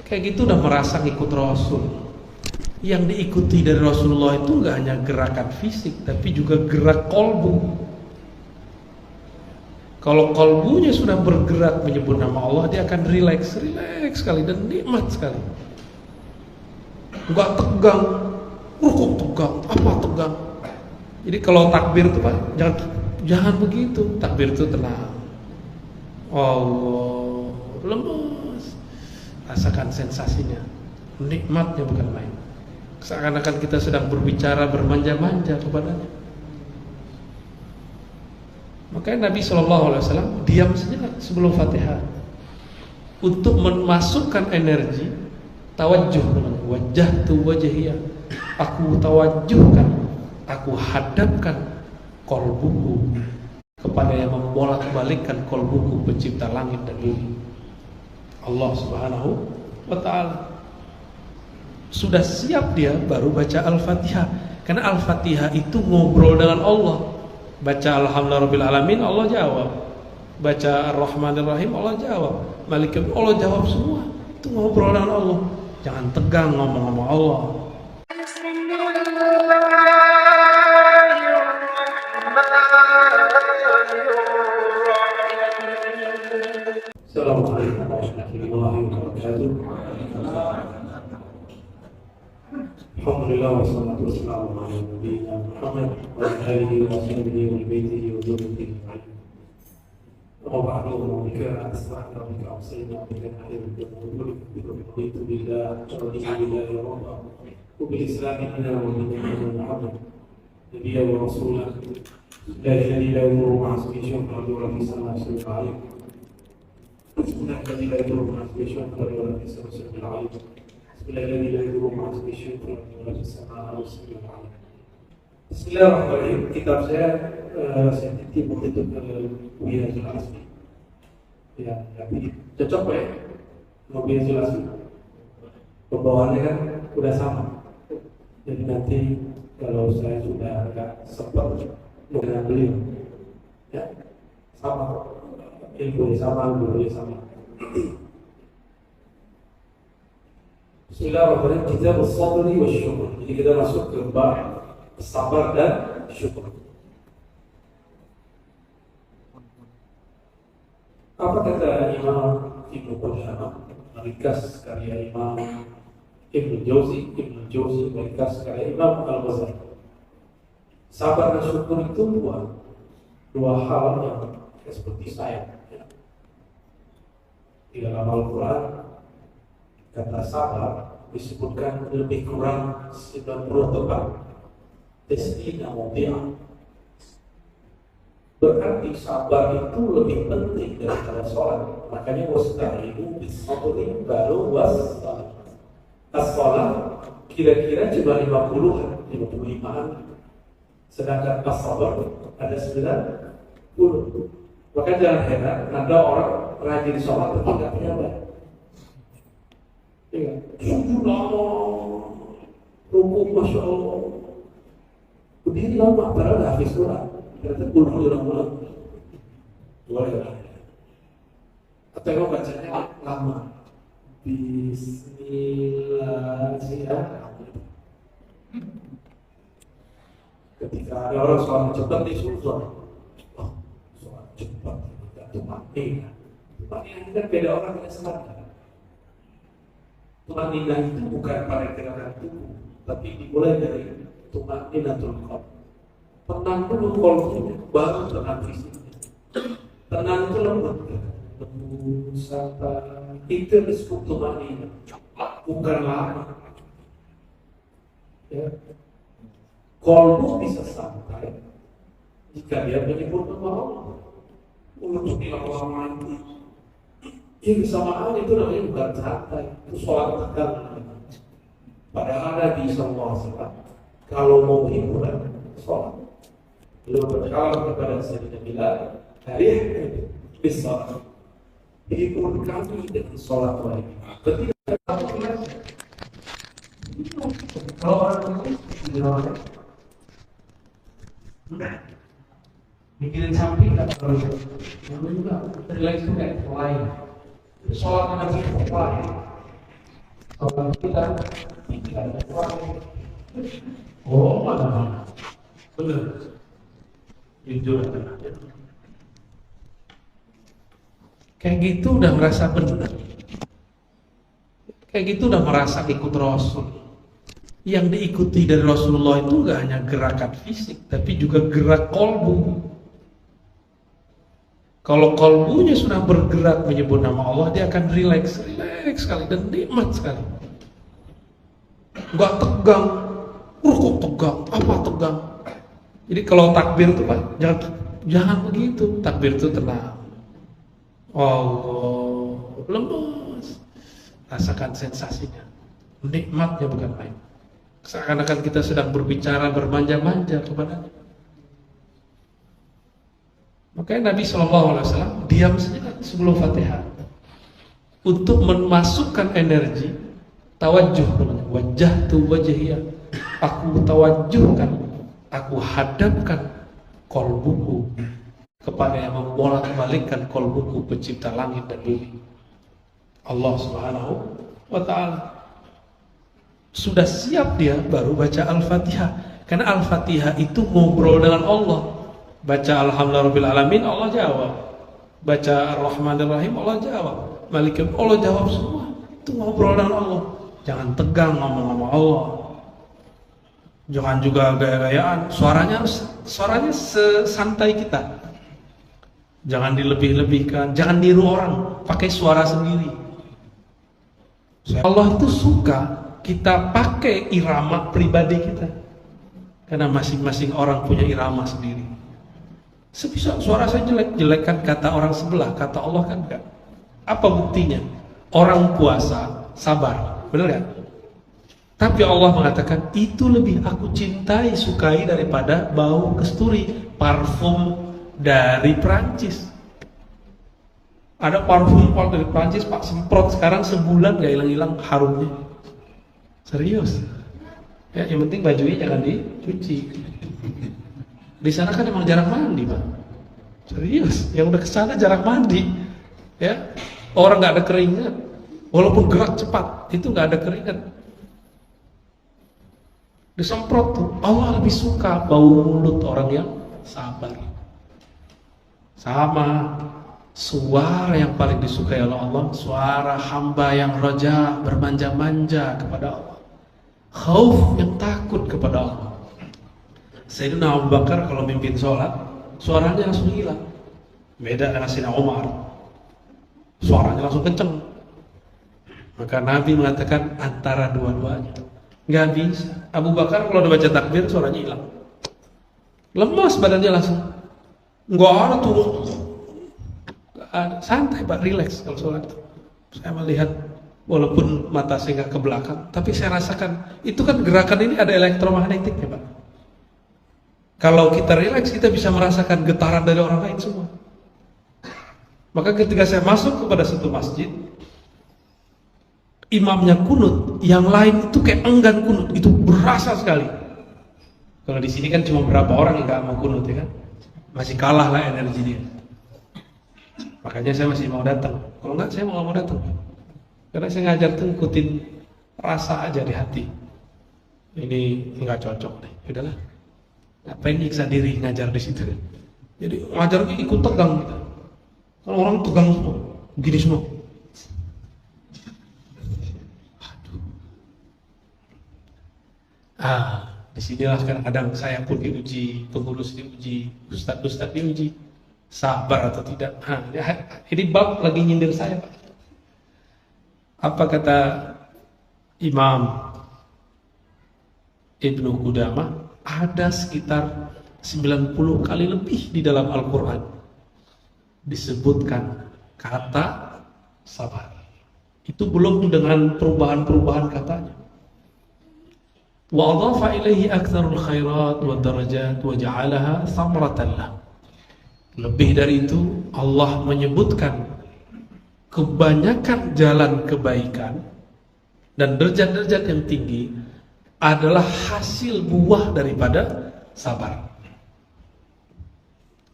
Kayak gitu udah merasa ngikut Rasul. Yang diikuti dari Rasulullah itu nggak hanya gerakan fisik, tapi juga gerak kolbu. Kalau kolbunya sudah bergerak menyebut nama Allah, dia akan rileks sekali dan nikmat sekali. Nggak tegang, kok tegang, apa tegang? Jadi kalau takbir itu Pak, jangan begitu. Takbir itu tenang. Allah, lemas. Rasakan sensasinya, nikmatnya bukan main. Seakan-akan kita sedang berbicara bermanja-manja kepadanya. Makanya Nabi SAW diam saja sebelum Fatihah untuk memasukkan energi tawajjuh, wajjahtu wajhiyah. Aku tawajjuhkan, aku hadapkan kolbuku kepada yang membolak-balikkan kolbuku, pencipta langit dan bumi, Allah Subhanahu wa ta'ala. Sudah siap dia baru baca Al-Fatihah. Karena Al-Fatihah itu ngobrol dengan Allah. Baca Alhamdulillahirabbil alamin, Allah jawab. Baca Ar-Rahmanir Rahim, Allah jawab. Malik yaumiddin, Allah jawab semua. Itu ngobrol dengan Allah. Jangan tegang ngomong sama Allah. Assalamualaikum warahmatullahi wabarakatuh. Alhamdulillah wassalatu wassalamu ala nabiyyina Muhammad wa alihi wa sahbihi wa baitihi wa dzurriyyatihi ajma'in. Wa ba'du, bika asbahna wa bika amsayna wa bika nahya wa bika naqulu billahi billah wa billahi rabba wa bil islam inna wa billahi Muhammad nabiyyan wa rasulan la ilaha illa huwa ma'asmi syuhra wa fi sama syuhra Bismillah الذي لا يضر مع اسمه شيء ولا في السماء السميع العليم. بسم الله الذي لا يضر مع اسمه شيء ولا في السماء السميع العليم. Bismillahirrahmanirrahim. Kitab saya titip untuk Buya Asmi. Ya, tapi cocok ya. Buya Asmi. Pembawaannya kan udah sama. Jadi nanti kalau saya sudah agak sempat dengan beliau, ya sama. Ilmu sama, guru sama. Bismillahirrahmanirrahim. Kitab as-sabri wa syukur. Jadi kita masuk ke bab sabar dan syukur. Apa kata Imam Ibnu Qudamah meringkas karya Imam Ibnu Jauzi meringkas karya Imam Al-Ghazali. Sabar dan syukur itu dua hal yang seperti saya. Di dalam Al-Quran kata sabar disebutkan lebih kurang 90 tempat. Tasdina mawdi'ah. Berarti sabar itu lebih penting daripada sholat. Makanya wasta'inu bis-sabri baru was-salat. As-salat kira-kira cuma 55-an. Sedangkan as-sabar ada 90. Maka jangan heran ada orang rajin sholat tapi nggak penyabar. Iya, sujud lama, rukuk masya Allah, berdiri lama, padahal nggak habis Quran. Ternyata kulhu ulang-ulang. Boleh lah. Atau yang bacanya lama. Bismillahirrahmanirrahim. Ketika ada orang sholat cepat disuruh cepat, tidak tumaninah. Tumaninah itu beda orang dengan sabar. Tumaninah itu bukan pada gerakan tubuh, tapi dimulai dari tumaninatul qalb. Tenang dulu qalbnya, baru tenang fisiknya. Tenang itu lembut, sabar. Itu disebut tumaninah, bukan lama. Ya. Qalbu bisa santai jika dia menyebut nama Allah. Untuk dilakukan ini kesamaan itu namanya bukan santai, itu sholat tegang. Padahal Nabi SAW kalau mau hiburan sholat, beliau berkata kepada Sayyidina Bilal, "Hari bisa hibur kami dengan sholat wajib." Ketika kalau orang itu mikirin samping nggak terlalu juga relax juga lain sholat nanti lain sholat kita tidak ada kuali. Oh, mana? Benar. Jujur aja. Kayak gitu udah merasa benar. Kayak gitu udah merasa ikut Rasul. Yang diikuti dari Rasulullah itu gak hanya gerakan fisik, tapi juga gerak kolbu. Kalau kolbunya sudah bergerak menyebut nama Allah, dia akan rileks sekali dan nikmat sekali. Gak tegang. Kok tegang? Apa tegang? Jadi kalau takbir itu Pak, jangan begitu. Takbir itu tenang. Oh, lemas. Rasakan sensasinya. Nikmatnya bukan main. Seakan-akan kita sedang berbicara bermanja-manja kepadanya. Makanya Nabi SAW diam sejenak sebelum Fatihah untuk memasukkan energi tawajjuh namanya. Wajjahtu wajhiyah. Aku tawajjuhkan, aku hadapkan kolbuku kepada yang membolak-balikkan kolbuku, pencipta langit dan bumi, Allah Subhanahu wa ta'ala. Sudah siap dia baru baca Al-Fatihah. Karena Al-Fatihah itu ngobrol dengan Allah. Baca Alhamdulillahirabbil alamin, Allah jawab. Baca Ar-Rahmanir Rahim, Allah jawab. Malik Allah jawab semua. Itu ngobrol dengan Allah. Jangan tegang ngomong sama Allah. Jangan juga gaya-gayaan. Suaranya sesantai kita. Jangan dilebih-lebihkan, jangan niru orang, pakai suara sendiri. Allah itu suka kita pakai irama pribadi kita. Karena masing-masing orang punya irama sendiri. Sebisa suara saya jelek kan kata orang sebelah, kata Allah kan enggak. Apa buktinya? Orang puasa sabar, benar kan? Tapi Allah mengatakan itu lebih aku cintai, sukai daripada bau kasturi, parfum dari Prancis. Ada parfum dari Prancis Pak, semprot sekarang sebulan gak hilang-hilang harumnya. Serius. Ya, yang penting bajunya jangan dicuci. Di sana kan emang jarang mandi Pak. Serius, yang udah kesana jarang mandi. Ya, orang nggak ada keringat. Walaupun gerak cepat, itu nggak ada keringat. Disemprot tuh, Allah lebih suka bau mulut orang yang sabar. Sama suara yang paling disukai oleh Allah, suara hamba yang roja, bermanja-manja kepada Allah, khauf, yang takut kepada Allah. Sayyidina Abu Bakar kalau mimpin sholat, suaranya langsung hilang. Beda dengan Sayyidina Umar, suaranya langsung kenceng. Maka Nabi mengatakan antara dua-duanya. Nggak bisa. Abu Bakar kalau udah baca takbir suaranya hilang, lemas badannya langsung. Nggak ada tuh, santai Pak, relax kalau sholat. Saya melihat walaupun mata saya nggak ke belakang, tapi saya rasakan itu kan gerakan ini ada elektromagnetiknya Pak. Kalau kita relax, kita bisa merasakan getaran dari orang lain semua. Maka ketika saya masuk kepada satu masjid, imamnya kunut, yang lain itu kayak enggan kunut, itu berasa sekali. Kalau di sini kan cuma beberapa orang yang nggak mau kunut ya kan, masih kalah lah energi dia. Makanya saya masih mau datang. Kalau enggak saya mau datang. Karena saya ngajar tuh ikutin rasa aja di hati. Ini enggak cocok nih. Udahlah. Ngapain nyiksa diri ngajar di situ? Jadi ngajar ikut tegang gitu. Kalau orang tegang semua, begini semua. Aduh. Disinilah kadang-kadang saya pun diuji, pengurus diuji, ustadz diuji, sabar atau tidak. Ini bab lagi nyindir saya Pak. Apa kata Imam Ibnu Qudamah? Ada sekitar 90 kali lebih di dalam Al-Quran disebutkan kata sabar. Itu belum dengan perubahan-perubahan katanya. Wa adhafa ilaihi aktsarul khairat wa darajat wa ja'alaha thamratan lah. Lebih dari itu, Allah menyebutkan kebanyakan jalan kebaikan dan derajat-derajat yang tinggi adalah hasil buah daripada sabar.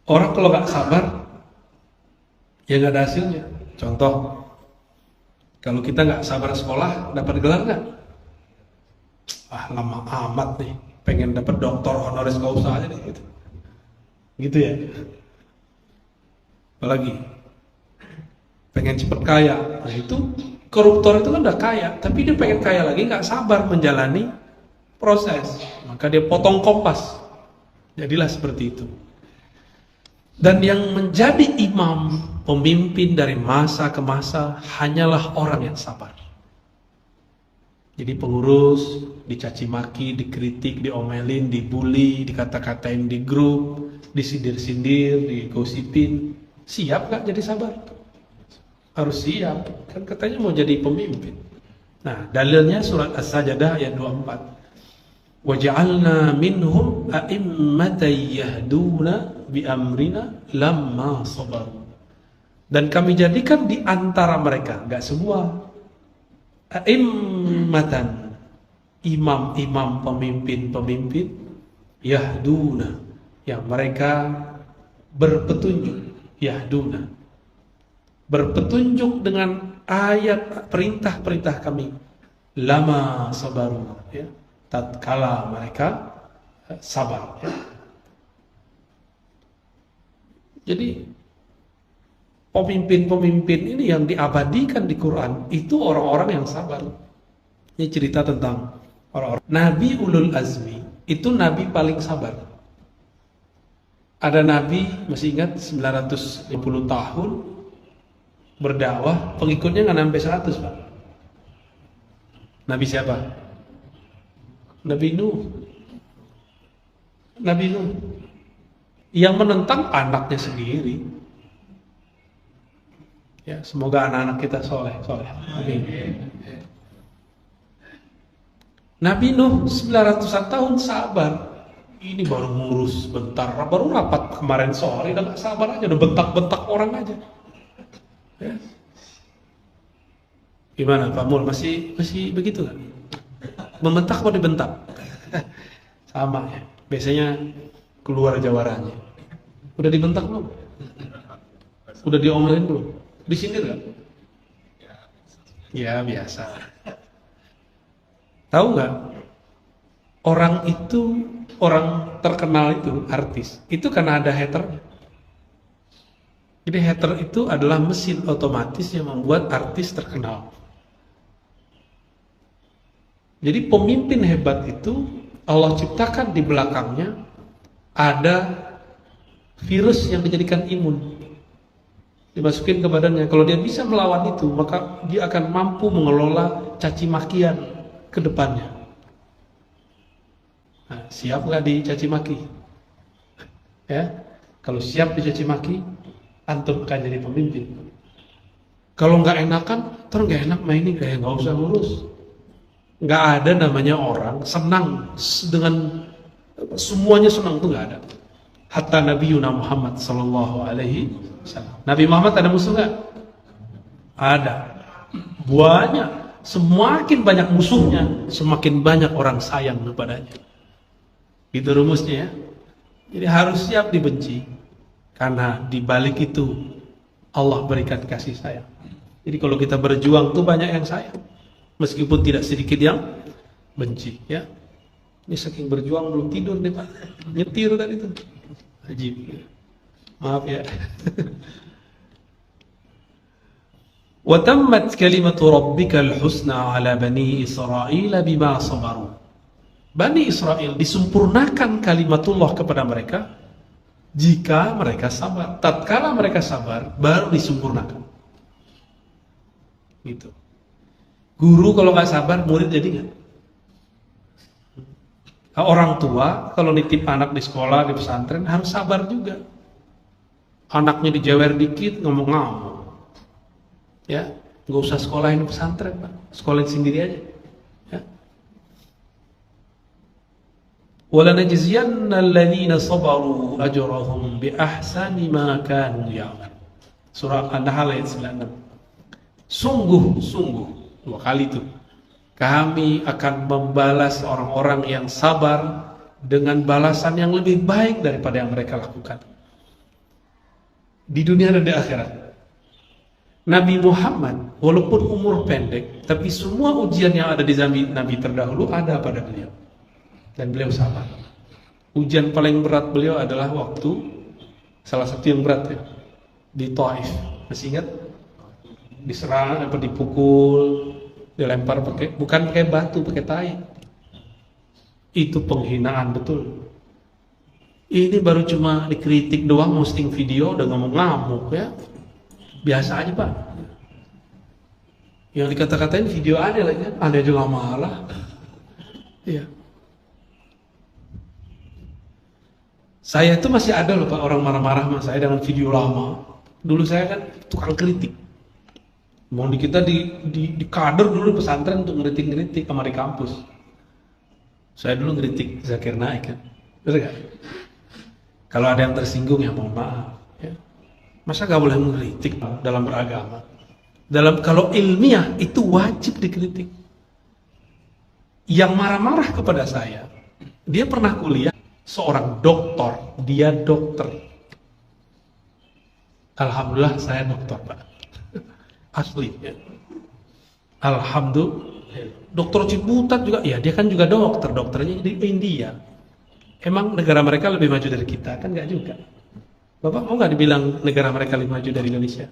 Orang kalau gak sabar, ya gak ada hasilnya. Contoh, Kalau kita nggak sabar sekolah, dapat gelar nggak? Ah, lama amat nih, pengen dapat doktor honoris causa aja nih, gitu. Gitu ya. Apalagi pengen cepet kaya, nah itu koruptor itu kan udah kaya, tapi dia pengen kaya lagi, nggak sabar menjalani proses, maka dia potong kompas, jadilah seperti itu. Dan yang menjadi imam, pemimpin dari masa ke masa hanyalah orang yang sabar. Jadi pengurus dicaci maki, dikritik, diomelin, dibully, dikata-katain di grup, disindir-sindir, digosipin, siap gak jadi sabar? Harus siap, kan katanya mau jadi pemimpin. Nah, dalilnya surat As-Sajdah ayat 24. وَجَعَلْنَا مِنْهُمْ أَئِمَّةً يَهْدُونَ بِأَمْرِنَا لَمَّا صَبَرُوا. Dan kami jadikan di antara mereka, enggak semua, a'immatan, imam-imam, pemimpin-pemimpin, yahduna, yang mereka berpetunjuk, yahduna, berpetunjuk dengan ayat perintah-perintah kami, lama sabaru, ya, tatkala mereka sabar, ya. Jadi pemimpin-pemimpin ini yang diabadikan di Quran itu orang-orang yang sabar. Ini cerita tentang orang-orang Nabi Ulul Azmi, itu Nabi paling sabar. Ada Nabi, masih ingat, 950 tahun berdakwah, pengikutnya nggak sampai 100, Pak. Nabi siapa? Nabi Nuh. Nabi Nuh yang menentang anaknya sendiri. Ya, semoga anak-anak kita soleh. Amin. Nabi Nuh 900-an tahun sabar. Ini baru ngurus bentar, baru rapat kemarin sore, udah gak sabar aja, udah bentak-bentak orang aja. Ya. Gimana Pak Mul, masih begitu kan? Membentak atau dibentak? Sama ya. Biasanya keluar jawarannya. Udah dibentak belum? Udah diomelin belum? Disindir gak? Ya biasa. Tahu nggak? Orang itu, orang terkenal itu, artis, itu karena ada haternya. Jadi hater itu adalah mesin otomatis yang membuat artis terkenal. Jadi pemimpin hebat itu Allah ciptakan di belakangnya ada virus yang dijadikan imun, dimasukin ke badannya. Kalau dia bisa melawan itu, maka dia akan mampu mengelola caci makian ke depannya. Nah, siap nggak dicaci maki? Ya, kalau siap dicaci maki, antum akan jadi pemimpin. Kalau nggak enakan, terus nggak enak mainin, kayak nggak usah ngurus. Nggak ada namanya orang senang dengan semuanya senang, tuh nggak ada. Hatta Nabi Muhammad Sallallahu Alaihi Wasallam. Nabi Muhammad ada musuh nggak? Ada. Banyak. Semakin banyak musuhnya, semakin banyak orang sayang kepadanya. Itu rumusnya ya. Jadi harus siap dibenci, karena di balik itu Allah berikan kasih sayang. Jadi kalau kita berjuang tuh banyak yang sayang, meskipun tidak sedikit yang benci, ya. Ini saking berjuang belum tidur nih Pak, nyetir tadi itu, ajib. Maaf ya. Wa tammat kalimatu rabbikal husna ala bani Israil bima sabaru. Bani Israel disempurnakan kalimatullah kepada mereka jika mereka sabar. Tatkala mereka sabar, baru disempurnakan. Gitu. Guru kalau nggak sabar, murid jadi nggak? Orang tua kalau nitip anak di sekolah, di pesantren harus sabar juga. Anaknya dijewer dikit, ngomong-ngomong. Ya, nggak usah sekolahin pesantren, Pak. Sekolahin sendiri aja. Ya. وَلَنَجْزِيَنَّ الَّذِينَ صَبَرُوا أَجْرَهُمْ بِأَحْسَنِ مَا كَانُوا يَعْمَلُونَ. Surah An-Nahl ayat 96. Sungguh, dua kali itu, kami akan membalas orang-orang yang sabar dengan balasan yang lebih baik daripada yang mereka lakukan di dunia dan di akhirat. Nabi Muhammad walaupun umur pendek, tapi semua ujian yang ada di zaman Nabi terdahulu ada pada beliau. Dan beliau sabar. Ujian paling berat beliau adalah waktu, salah satu yang berat ya, di Taif. Masih ingat? Diserang, dipukul, dilempar bukan pakai batu, pakai tai. Itu penghinaan betul. Ini baru cuma dikritik doang, posting video udah ngomong ngamuk ya. Biasa aja Pak. Yang dikata-katain video aneh lagi kan, aneh juga malah. Iya. Saya itu masih ada loh Pak orang marah-marah sama saya dengan video lama. Dulu saya kan tukang kritik. Mau di kita di kader dulu di pesantren untuk ngeritik-ngeritik sama di kampus. Saya dulu ngeritik Zakir Naik kan. Betul gak? Kalau ada yang tersinggung ya mohon maaf. Masa gak boleh mengkritik dalam beragama? Kalau ilmiah itu wajib dikritik. Yang marah-marah kepada saya, dia pernah kuliah, seorang doktor, dia dokter. Alhamdulillah saya dokter Pak. Asli ya. Alhamdulillah. Dokter Ciputat juga, ya dia kan juga dokternya di India. Emang negara mereka lebih maju dari kita? Kan gak juga. Bapak mau nggak dibilang negara mereka lebih maju dari Indonesia?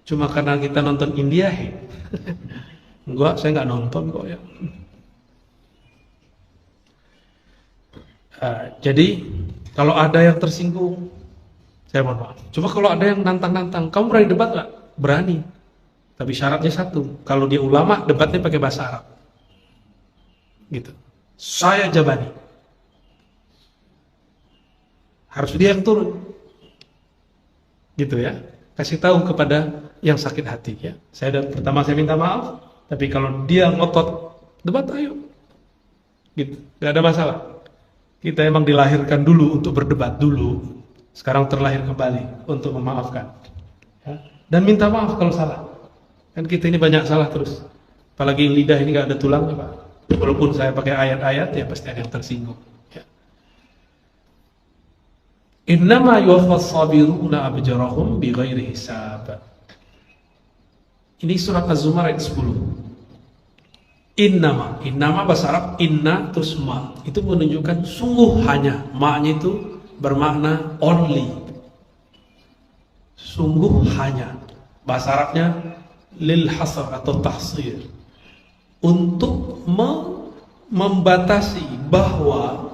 Cuma karena kita nonton India, enggak, saya nggak nonton kok ya. Jadi kalau ada yang tersinggung, saya mohon maaf. Cuma kalau ada yang nantang-nantang, kamu berani debat nggak? Berani. Tapi syaratnya satu, kalau dia ulama debatnya pakai bahasa Arab. Gitu. Saya Jabani. Harus dia yang turun, gitu ya. Kasih tahu kepada yang sakit hati ya. Pertama saya minta maaf, tapi kalau dia ngotot debat ayo, gitu. Gak ada masalah. Kita emang dilahirkan dulu untuk berdebat dulu. Sekarang terlahir kembali untuk memaafkan. Ya. Dan minta maaf kalau salah. Kan kita ini banyak salah terus. Apalagi lidah ini gak ada tulangnya Pak. Walaupun saya pakai ayat-ayat ya pasti ada yang tersinggung. Innama yuwaffas sabiruna ajrahum bighairi hisab. Ini surat Az-Zumar ayat 10. Innama bahasa Arab inna terus ma. Itu menunjukkan sungguh hanya. Ma-nya itu bermakna only. Sungguh hanya. Bahasa Arabnya lil hasr atau tahsir. Untuk membatasi bahwa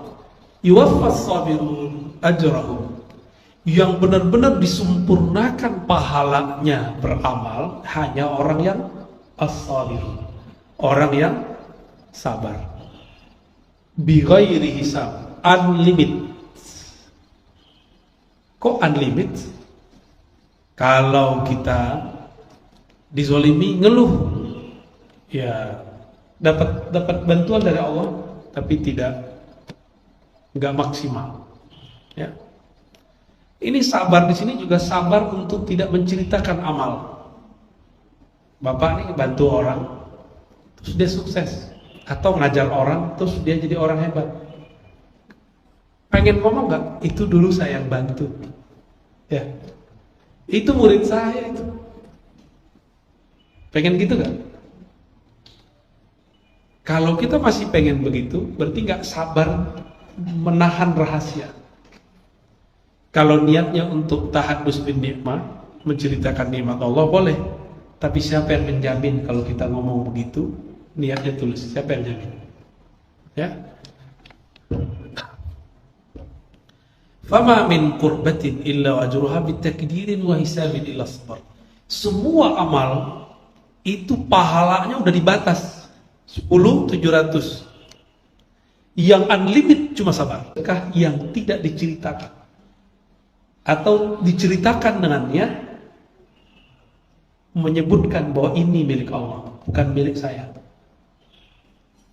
yuwaffas sabirun ajrahum, yang benar-benar disempurnakan pahalanya beramal hanya orang yang as-sabirun, orang yang sabar. Bighairi hisab, unlimited. Kok unlimited? Kalau kita dizolimi ngeluh, ya dapat bantuan dari Allah, tapi nggak maksimal. Ya. Ini sabar di sini juga sabar untuk tidak menceritakan amal. Bapak nih bantu orang, terus dia sukses, atau ngajar orang, terus dia jadi orang hebat. Pengen ngomong nggak? Itu dulu saya yang bantu. Ya, itu murid saya itu. Pengen gitu nggak? Kalau kita masih pengen begitu, berarti nggak sabar menahan rahasia. Kalau niatnya untuk tahadus bin nikmah, menceritakan nikmat Allah boleh. Tapi siapa yang menjamin kalau kita ngomong begitu, niatnya tulus? Siapa yang jamin? Ya. Fama min qurbatin illa wajruha bitakdirin wa hisabin illa sabar. Semua amal itu pahalanya udah dibatas 10.700. Yang unlimited cuma sabar. Apakah yang tidak diceritakan atau diceritakan dengan niat menyebutkan bahwa ini milik Allah, bukan milik saya.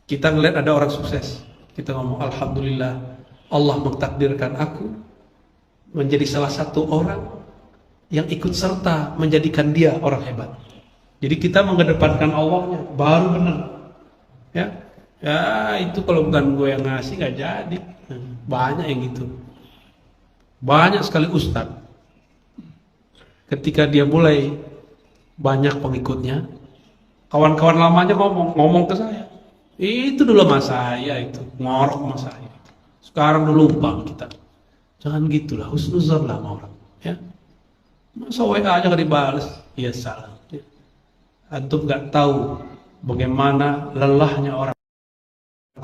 Kita ngeliat ada orang sukses, kita ngomong alhamdulillah, Allah mentakdirkan aku menjadi salah satu orang yang ikut serta menjadikan dia orang hebat. Jadi kita mengedepankan Allahnya, baru benar. Ya, itu kalau bukan gue yang ngasih nggak jadi. Banyak yang gitu. Banyak sekali ustadz ketika dia mulai banyak pengikutnya. Kawan-kawan lamanya ngomong ke saya, itu dulu mas saya itu ngorok mas saya. Sekarang dulu lupa kita. Jangan gitulah, husnuzon lah sama orang. Ya, masa WA aja gak dibales, ya salah. Ya. Antum nggak tahu bagaimana lelahnya orang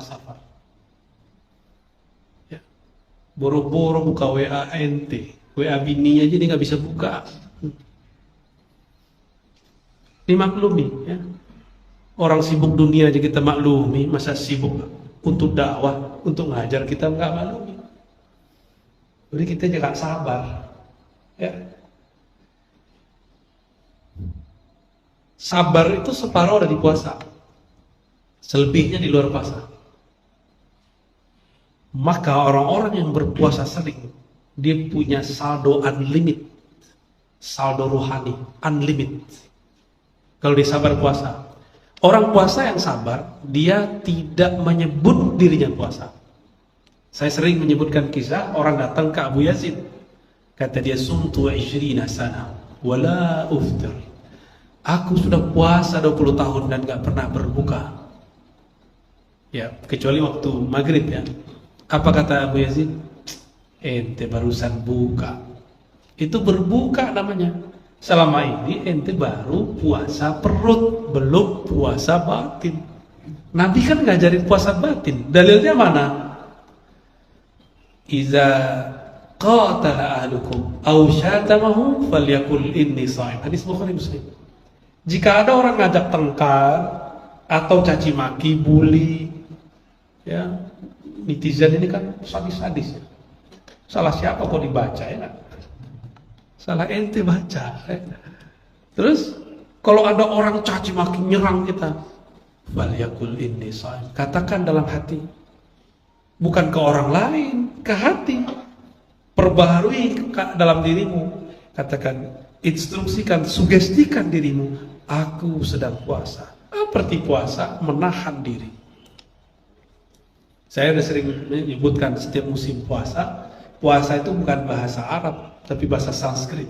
safar. Ya. Boro-boro buka WA ente, WA bininya aja dia nggak bisa buka. Dimaklumi, ya. Orang sibuk dunia aja kita maklumi, masa sibuk untuk dakwah, untuk ngajar kita nggak maklumi. Jadi kita jangan sabar, ya. Sabar itu separuh ada di puasa, selebihnya di luar puasa. Maka orang-orang yang berpuasa sering, dia punya saldo unlimited, saldo rohani unlimited. Kalau dia sabar puasa, orang puasa yang sabar, dia tidak menyebut dirinya puasa. Saya sering menyebutkan kisah orang datang ke Abu Yazid, kata dia sumtu 20 sana wala uftir. Aku sudah puasa 20 tahun dan gak pernah berbuka. Ya, kecuali waktu maghrib ya. Apa kata Abu Yazid? Ente barusan buka. Itu berbuka namanya. Selama ini ente baru puasa perut, belum puasa batin. Nabi kan ngajarin puasa batin. Dalilnya mana? Iza qatala ahlukum aw syatamahu falyakul inni shaim. Hadis Bukhari Muslim. Jika ada orang ngajak tengkar atau caci maki, bully, ya, netizen ini kan sadis-sadis. Salah siapa kok dibaca ya? Salah ente baca. Terus kalau ada orang caci maki nyerang kita, falyakul inni shaim. Katakan dalam hati, bukan ke orang lain, ke hati. Perbaharui dalam dirimu. Katakan, instruksikan, sugestikan dirimu, aku sedang puasa. Seperti puasa, menahan diri. Saya sudah sering menyebutkan setiap musim puasa, puasa itu bukan bahasa Arab, tapi bahasa Sanskrit.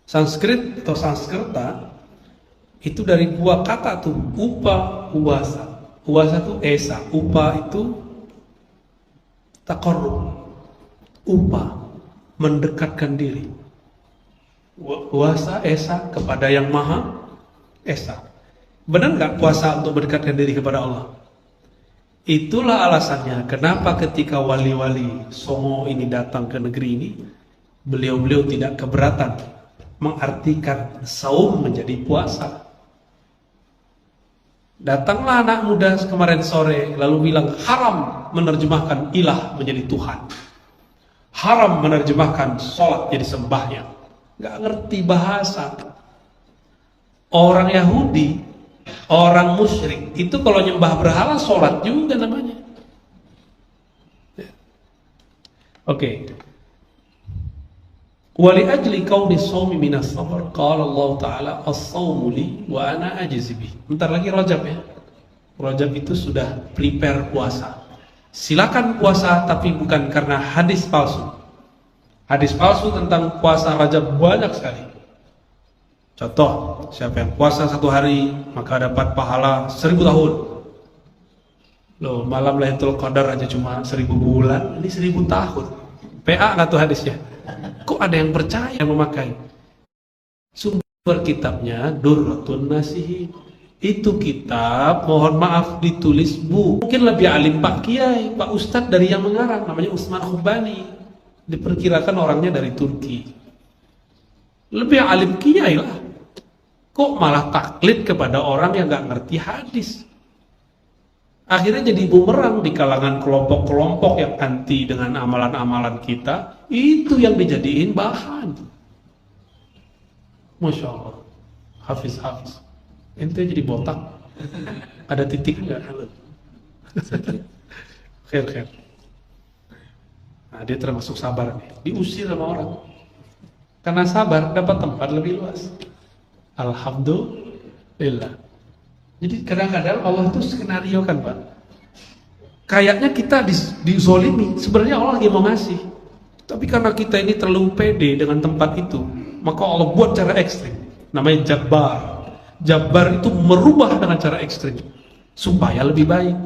Sanskrit atau Sanskerta itu dari dua kata tuh, upa, uwasa. Uwasa itu esa, upa itu taqarrub. Upa, mendekatkan diri. Puasa esa kepada yang maha esa. Benar nggak puasa untuk mendekatkan diri kepada Allah? Itulah alasannya kenapa ketika wali-wali Songo ini datang ke negeri ini, beliau-beliau tidak keberatan mengartikan saum menjadi puasa. Datanglah anak muda kemarin sore lalu bilang haram menerjemahkan ilah menjadi Tuhan, haram menerjemahkan sholat jadi sembahyang. Gak ngerti bahasa. Orang Yahudi, orang musyrik itu kalau nyembah berhala sholat juga namanya. Oke. Wali ajli kauni shaumi minas sabr qala Allah Ta'ala as-shaumu li wa ana ajzi bih. Bentar lagi Rajab ya. Rajab itu sudah prepare puasa. Silakan puasa tapi bukan karena hadis palsu. Hadis palsu tentang puasa Rajab banyak sekali. Contoh, siapa yang puasa 1 hari maka dapat pahala 1000 tahun. Loh, malam Lailatul Qadar aja cuma 1000 bulan, ini 1000 tahun. PA nggak tuh hadisnya? Kok ada yang percaya yang memakai? Sumber kitabnya Durratun Nasihin. Itu kitab, mohon maaf, ditulis mungkin lebih alim Pak Kiai, Pak Ustadz dari yang mengarang, namanya Utsman Khubani. Diperkirakan orangnya dari Turki. Lebih alim Kiai lah. Kok malah taklid kepada orang yang gak ngerti hadis? Akhirnya jadi bumerang di kalangan kelompok-kelompok yang anti dengan amalan-amalan kita. Itu yang dijadiin bahan. Masya Allah. Hafiz. Ente jadi botak. Ada titik enggak? Khair. Nah, dia termasuk sabar nih. Diusir sama orang. Karena sabar dapat tempat lebih luas. Alhamdulillah. Jadi kadang-kadang Allah itu skenario kan Pak. Kayaknya kita dizolimi. Sebenarnya Allah lagi mau ngasih. Tapi karena kita ini terlalu pede dengan tempat itu, maka Allah buat cara ekstrim. namanya Jabbar. Jabbar itu merubah dengan cara ekstrim supaya lebih baik.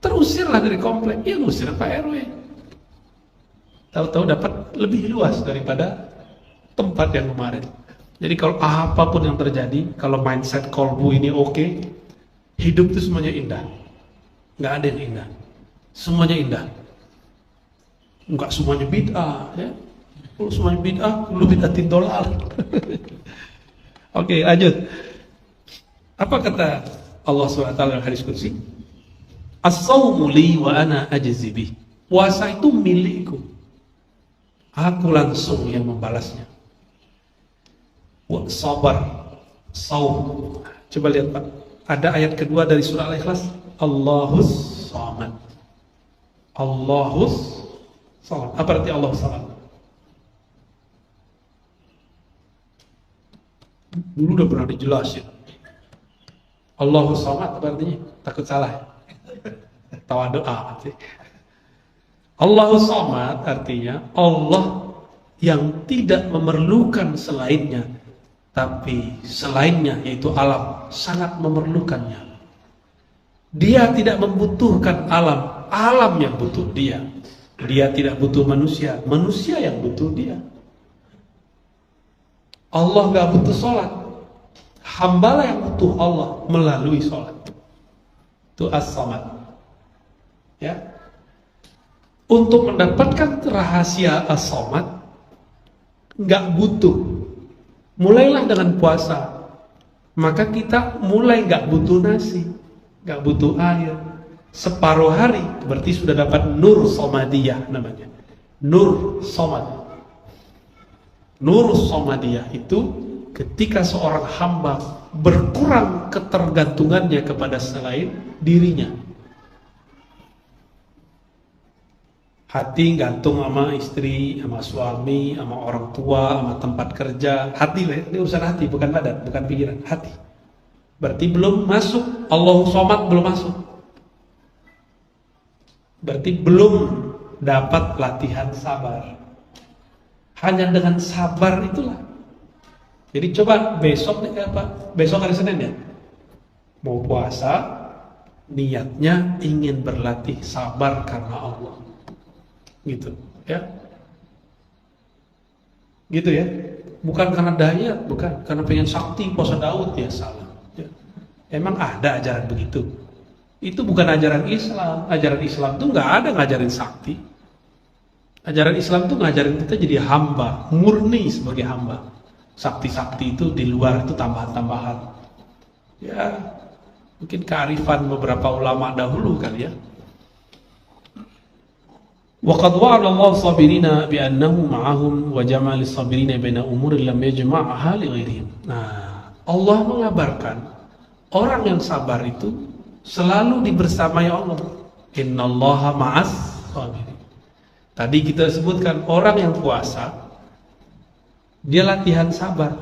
Terusirlah dari komplek, ya ngusir Pak RW. Tahu-tahu dapat lebih luas daripada tempat yang kemarin. Jadi kalau apapun yang terjadi, kalau mindset kolbu ini oke, hidup itu semuanya indah. Nggak ada yang indah. Semuanya indah. Nggak semuanya bid'ah, ya. Kalau semuanya bid'ah, lu bid'atin dolal. Oke, lanjut. Apa kata Allah SWT dalam hadis qudsi? As-sawmu li wa ana ajzi bih. Puasa itu milikku. Aku langsung yang membalasnya. Wa sabar, saum. Coba lihat Pak. Ada ayat kedua dari surah Al-Ikhlas. Allahus samad. Allahus samad. Apa arti Allahus samad? Dulu udah pernah dijelasin. Allahus samad apa artinya? Takut salah. Tawa doa. Allahus samad artinya Allah yang tidak memerlukan selainnya, tapi selainnya yaitu alam sangat memerlukannya. Dia tidak membutuhkan alam, alam yang butuh dia. Dia tidak butuh manusia, manusia yang butuh dia. Allah gak butuh sholat, hambalah yang butuh Allah melalui sholat. Itu as-samad. Ya. Untuk mendapatkan rahasia as-samad gak butuh. Mulailah dengan puasa, maka kita mulai gak butuh nasi, gak butuh air. Separuh hari berarti sudah dapat nur somadiyah namanya. Nur somad. Nur somadiyah itu ketika seorang hamba berkurang ketergantungannya kepada selain dirinya. Hati gantung sama istri, sama suami, sama orang tua, sama tempat kerja. Hati, ini urusan hati, bukan badan, bukan pikiran, hati. Berarti belum masuk, Allahu Somad belum masuk. Berarti belum dapat latihan sabar. Hanya dengan sabar itulah. Jadi coba besok nih apa? Besok hari Senin ya. Mau puasa, niatnya ingin berlatih sabar karena Allah. Gitu ya. Gitu ya. Bukan karena daya, bukan karena pengen sakti puasa Daud ya, salah. Ya. Emang ada ajaran begitu? Itu bukan ajaran Islam. Ajaran Islam tuh nggak ada ngajarin sakti. Ajaran Islam tuh ngajarin kita jadi hamba, murni sebagai hamba. Sakti-sakti itu di luar itu tambahan-tambahan. Ya, mungkin kearifan beberapa ulama dahulu kali ya. Wa qad wa'ada Allahu sabirina bi annahu ma'ahum wa jama'a lis-sabirina baina umuri lam yajma'ha li ghairihim. Nah, Allah mengabarkan orang yang sabar itu selalu dibersamai Allah. Innallaha ma'as sabirin. Tadi kita sebutkan orang yang puasa dia latihan sabar.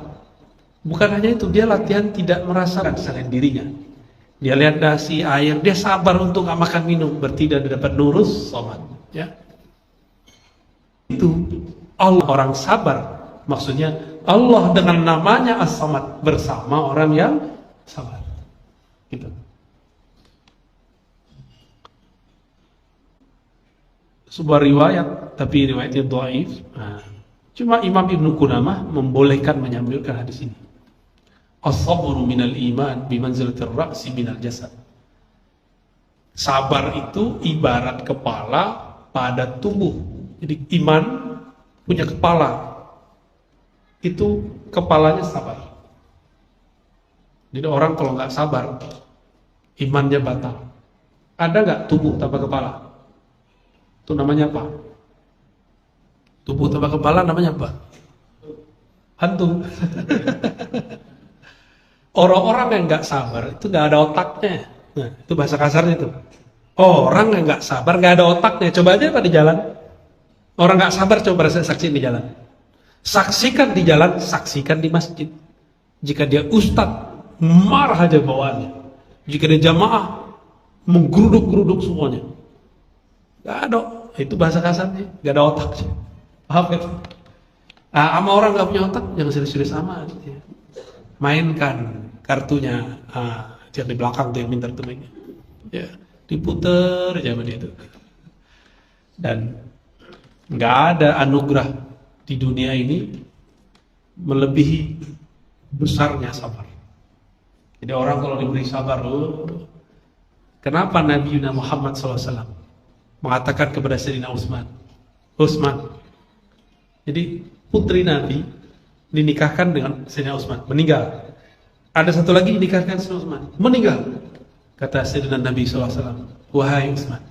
Bukan hanya itu, dia latihan tidak merasakan selain dirinya. Dia lihat nasi, air, dia sabar untuk gak makan minum, berarti dia dapat nurus somad, ya. Itu Allah orang sabar. Maksudnya Allah dengan namanya As-Samad bersama orang yang sabar. Gitu. Sebuah riwayat, tapi riwayatnya dhaif. Nah, cuma Imam Ibnu Qudamah membolehkan menyambungkan hadis ini. As-sabru minal iman bimanzilatir ra'si minal jasad. Sabar itu ibarat kepala pada tubuh. Jadi iman punya kepala. Itu kepalanya sabar. Jadi orang kalau nggak sabar, imannya batal. Ada nggak tubuh tanpa kepala? Itu namanya apa? Tubuh tanpa kepala namanya apa? Hantu. Orang-orang yang nggak sabar itu nggak ada otaknya. Nah, itu bahasa kasarnya itu. Orang yang nggak sabar nggak ada otaknya. Coba aja Pak di jalan. Orang nggak sabar coba saksikan di jalan. Saksikan di jalan, saksikan di masjid. Jika dia ustadz, marah aja bawaannya. Jika dia jamaah, menggeruduk-geruduk semuanya. Nggak ada. Itu bahasa kasarnya. Nggak ada otak. Paham kan? Sama orang nggak punya otak, jangan serius-serius sama. mainkan kartunya. Yang di belakang tuh yang pintar tuh mainnya. Ya, diputer aja sama dia tuh. Dan nggak ada anugerah di dunia ini melebihi besarnya sabar. Jadi orang kalau diberi sabar, kenapa Nabi Muhammad SAW mengatakan kepada Sayyidina Utsman, jadi putri Nabi dinikahkan dengan Sayyidina Utsman, meninggal. Ada satu lagi dinikahkan Sayyidina Utsman, meninggal. Kata Sayyidina Nabi SAW, wahai Utsman,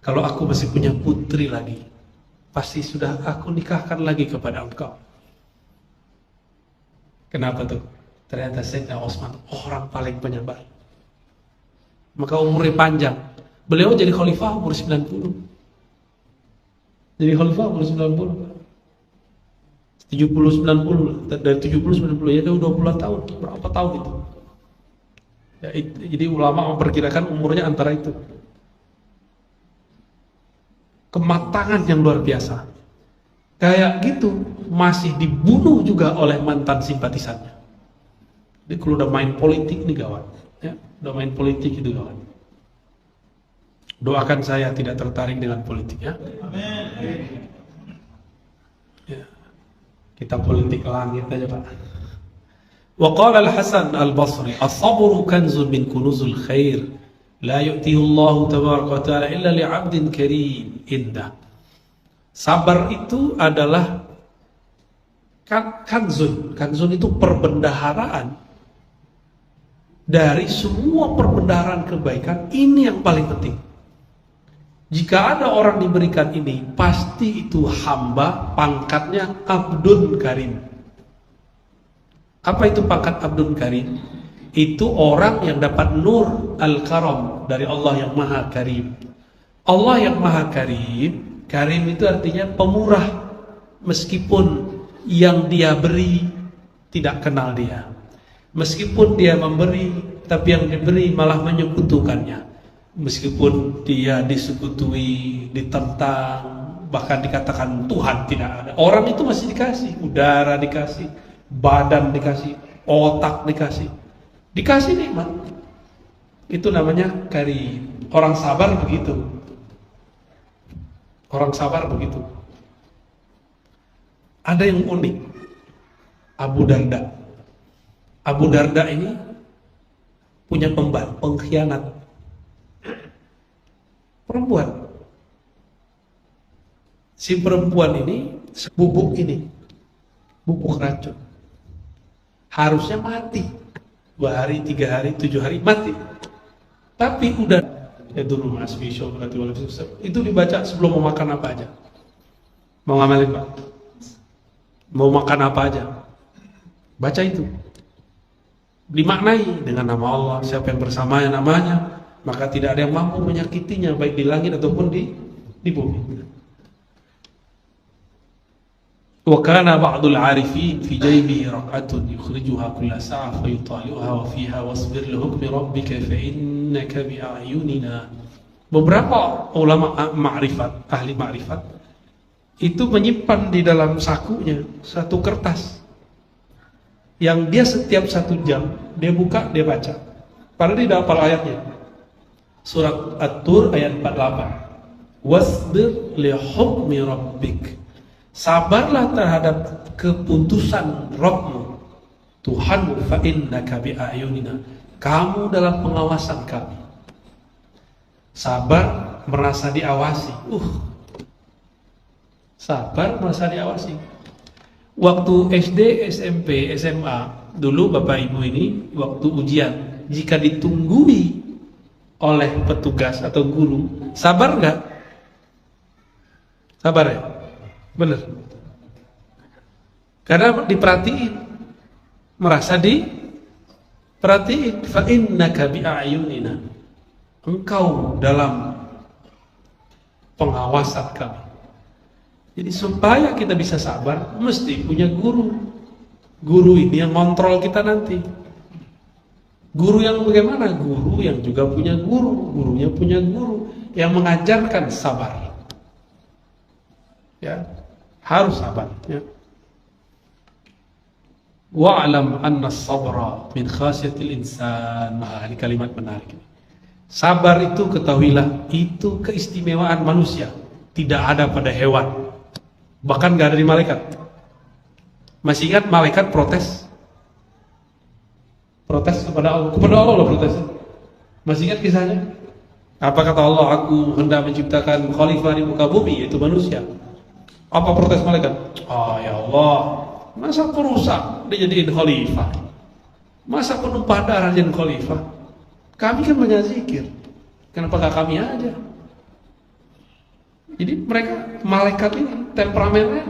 kalau aku masih punya putri lagi, pasti sudah aku nikahkan lagi kepada engkau. Kenapa tuh? Ternyata Sayyidina Utsman orang paling penyabar. Maka umurnya panjang. Beliau jadi khalifah umur 90. Jadi khalifah umur 90. 70 90 dari 70 90 ya udah 20 tahun. Berapa tahun itu? Ya, jadi ulama memperkirakan umurnya antara itu. Kematangan yang luar biasa. Kayak gitu masih dibunuh juga oleh mantan simpatisannya. Jadi kalau udah main politik nih gawat, ya, udah main politik itu gawat. Doakan saya tidak tertarik dengan politik, ya. Amin. Ya. Kita politik langit aja, Pak. Wa qala Al-Hasan Al-Basri, as-sabru kanzun min kunuzul khair, la yu'tihi Allah tabaraka wa ta'ala illa li'abdin karim indah. Sabar itu adalah kanzun. Kanzun itu perbendaharaan. Dari semua perbendaharaan kebaikan, ini yang paling penting. Jika ada orang diberikan ini, pasti itu hamba, pangkatnya Abdun Karim. Apa itu pangkat Abdun Karim? Itu orang yang dapat nur al-karam dari Allah yang Maha Karim. Allah yang Maha Karim, Karim itu artinya pemurah, meskipun yang dia beri tidak kenal dia. Meskipun dia memberi, tapi yang diberi malah menyekutukannya. Meskipun dia disekutuhi, ditentang, bahkan dikatakan Tuhan tidak ada, orang itu masih dikasih. Udara dikasih, badan dikasih, otak dikasih nikmat. Itu namanya karim. Orang sabar begitu. Orang sabar begitu. Ada yang unik. Abu Darda. Abu Darda ini punya pengkhianat. Perempuan. Si perempuan ini, bubuk racun. Harusnya mati. 2 hari, 3 hari, 7 hari mati. Tapi udah dulu Mas Bisho berarti itu dibaca sebelum mau makan apa aja. Mau ngamalin Pak? Mau makan apa aja? Baca itu. Dimaknai dengan nama Allah, siapa yang bersamanya namanya, maka tidak ada yang mampu menyakitinya baik di langit ataupun di bumi. Wa kana ba'dul 'arifin fi jaybihi raq'atun yukhrijuha kulla sa'a fa yutali'uha wa fiha wasbir li hukmi rabbika fa innaka bi a'yunina. Beberapa ulama ma'rifat, ahli ma'rifat itu menyimpan di dalam sakunya satu kertas yang dia setiap 1 jam dia buka, dia baca. Padahal dia hafal ayatnya. Surat At-Tur ayat 48. Wasbir li hukmi rabbik. Sabarlah terhadap keputusan Rabbmu, Tuhanmu, fa innaka bi a'yunina. Kamu dalam pengawasan kami. Sabar merasa diawasi. Sabar merasa diawasi. Waktu SD, SMP, SMA, dulu Bapak Ibu ini waktu ujian, jika ditunggui oleh petugas atau guru, sabar nggak? Sabar ya? Bener. Karena diperhatiin, merasa diperhatiin. Fa innaka bi a'yunina. Engkau dalam pengawasan kami. Jadi supaya kita bisa sabar, mesti punya guru. Guru ini yang kontrol kita nanti. Guru yang bagaimana? Guru yang juga punya guru. Gurunya punya guru yang mengajarkan sabar. Ya, harus sabar. Ya. Wa'lam anna sabra min khasyatil insan. Nah, ini kalimat menarik. Sabar itu ketahuilah, itu keistimewaan manusia. Tidak ada pada hewan. Bahkan gak ada di malaikat. Masih ingat malaikat protes? Protes kepada Allah. Kepada Allah loh protes. Masih ingat kisahnya? Apa kata Allah? Aku hendak menciptakan khalifah di muka bumi, yaitu manusia. Apa protes malaikat? Oh ya Allah, masa aku rusak dijadiin khalifah? Masa aku numpah darah jadi khalifah? Kami kan banyak zikir, kenapa gak kami aja? Jadi mereka, malaikat ini temperamennya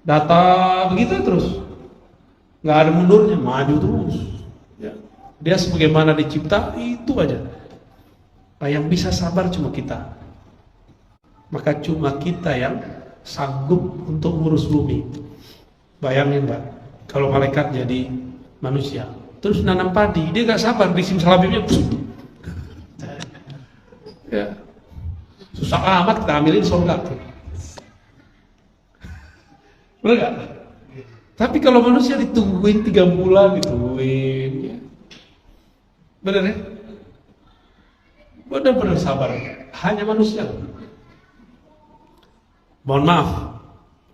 datar begitu terus, nggak ada mundurnya, maju terus. Ya. Dia sebagaimana dicipta itu aja. Nah, yang bisa sabar cuma kita. Maka cuma kita yang sanggup untuk ngurus bumi. Bayangin Mbak, kalau malaikat jadi manusia, terus nanam padi, dia gak sabar, di simsalabimnya ya. Susah amat kita ambilin sorga tuh. Bener gak? Tapi kalau manusia ditungguin 3 bulan, ditungguin ya. Bener ya? Benar-benar sabar. Hanya manusia. Mohon maaf,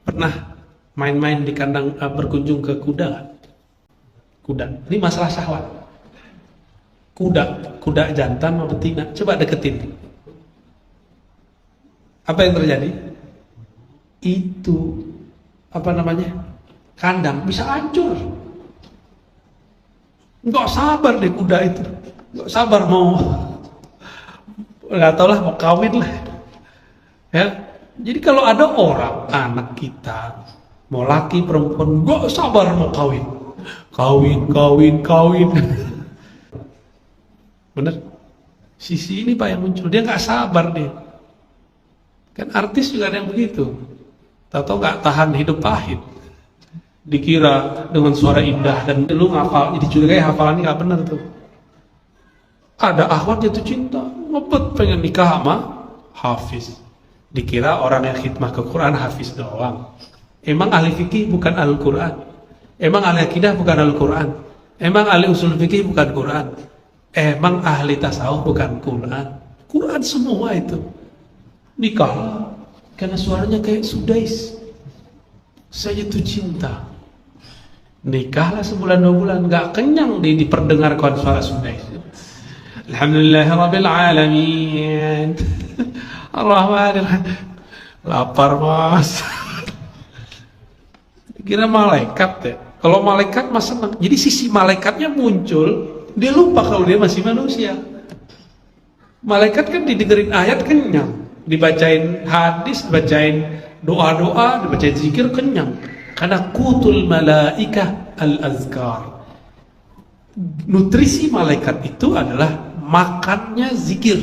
pernah main-main di kandang, berkunjung ke kuda? Kuda, ini masalah syahwat. Kuda jantan sama betina, coba deketin. Apa yang terjadi? Itu kandang bisa hancur. Nggak sabar deh kuda itu, nggak sabar nggak tahu lah mau kawin lah. Ya, jadi kalau ada orang anak kita mau laki perempuan nggak sabar mau kawin. Bener? Sisi ini Pak yang muncul, dia nggak sabar dia. Kan artis juga ada yang begitu. Tahu nggak tahan hidup pahit. Dikira dengan suara indah dan lu ngafal, jadi curigai hafalannya nggak bener tuh. Ada akhwat jatuh cinta, ngebet pengen nikah sama hafiz. Dikira orang yang khidmah ke Quran hafiz doang. Emang ahli fikih bukan Al-Quran. Emang ahli akidah bukan Al-Quran. Emang ahli usul fikih bukan Quran. Emang ahli tasawuf bukan Quran. Quran semua itu. Nikah karena suaranya kayak Sudais. Saya jatuh cinta. Nikahlah sebulan 2 bulan, nggak kenyang diperdengarkan suara Sudais. Alhamdulillahirabbil alamin. Ar-Rahmanir-Rahim. Lapar Mas. Kira malaikat ya. Kalau malaikat mas senang. Jadi sisi malaikatnya muncul, dia lupa kalau dia masih manusia. Malaikat kan didengerin ayat kenyang, dibacain hadis, dibacain doa-doa, dibacain zikir kenyang. Karena kutul malaikah al-azkar. Nutrisi malaikat itu adalah makannya zikir.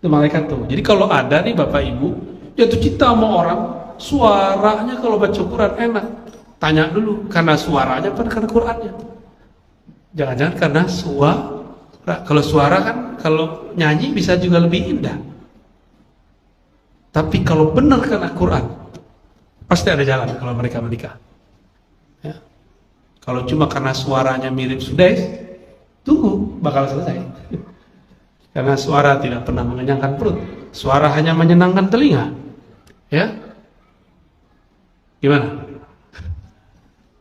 Itu malaikat tuh. Jadi kalau ada nih Bapak Ibu jatuh cinta sama orang, suaranya kalau baca Quran enak, tanya dulu karena suaranya apa karena Qurannya. Jangan-jangan karena suara. Kalau suara kan kalau nyanyi bisa juga lebih indah. Tapi kalau benar karena Quran, pasti ada jalan kalau mereka menikah. Ya. Kalau cuma karena suaranya mirip Sudais, tunggu bakal selesai. Karena suara tidak pernah mengenyangkan perut, suara hanya menyenangkan telinga. Ya, gimana?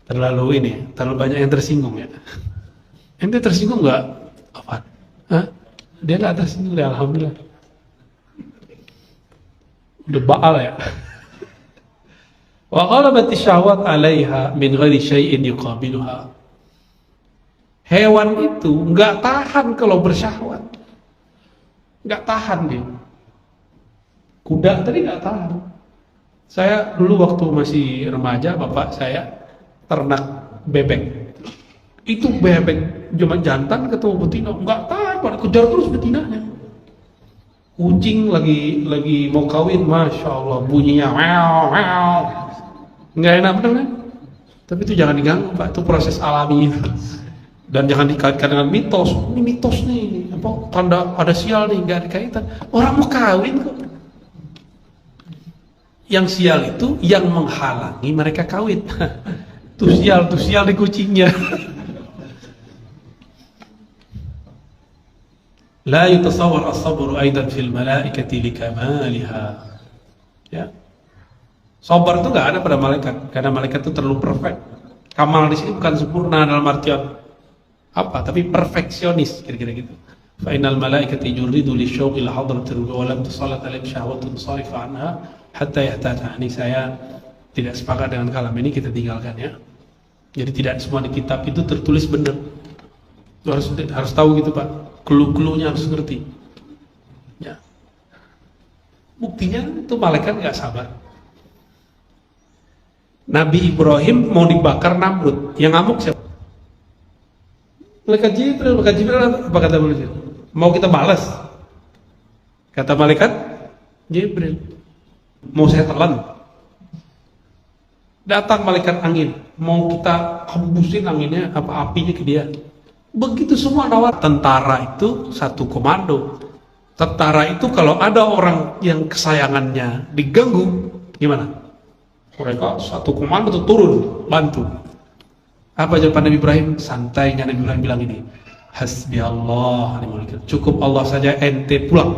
Terlalu banyak yang tersinggung ya. Ente tersinggung nggak? Apa? Hah? Dia nggak tersinggung deh, alhamdulillah. Udah baal ya. Wa ghalabat syahwat 'alaiha min ghairi syai'in yuqabiluha. Hewan itu nggak tahan kalau bersyahwat. Nggak tahan dia. Kuda tadi nggak tahan. Saya dulu waktu masih remaja, bapak saya ternak bebek. Itu bebek zaman jantan ketemu betina, nggak tahan, pada kejar terus betinanya. Kucing lagi mau kawin, masya Allah bunyinya meow, nggak enak bener kan? Tapi itu jangan diganggu Pak, itu proses alami. Dan jangan dikaitkan dengan mitos. Ini mitos nih, apa tanda ada sial nih, nggak dikaitan. Orang mau kawin kok. Yang sial itu yang menghalangi mereka kawin. Tuh sial di kucingnya. La yutasawwar as-sabru aidan fil malaikati likamaliha. Ya. Sabar itu nggak ada pada malaikat, karena malaikat itu terlalu perfect. Kamal di sini bukan sempurna dalam artian apa, tapi perfeksionis, kira-kira gitu. Fa innal malaikati yuridu li syauqil hadratil wa lam tusallat alaihim syahwatun sarifa anha hatta yahtata. Ini saya tidak sepakat dengan kalam ini, kita tinggalkan ya. Jadi tidak semua di kitab itu tertulis benar. Itu harus tahu gitu Pak. Clue-cluenya harus ngerti. Ya. Buktinya itu malaikat nggak sabar. Nabi Ibrahim mau dibakar Namrud, yang ngamuk siapa? Malaikat Jibril apa kata malaikat? Mau kita balas? Kata malaikat Jibril, mau saya telan. Datang malaikat angin, mau kita hembusin anginnya apa apinya ke dia. Begitu semua nawar. Tentara itu satu komando. Tentara itu kalau ada orang yang kesayangannya diganggu, gimana? Mereka satu komando tuh turun bantu. Apa jawaban Nabi Ibrahim? Santainya Nabi Ibrahim bilang ini, hasbi Allah, cukup Allah saja, ente pulang.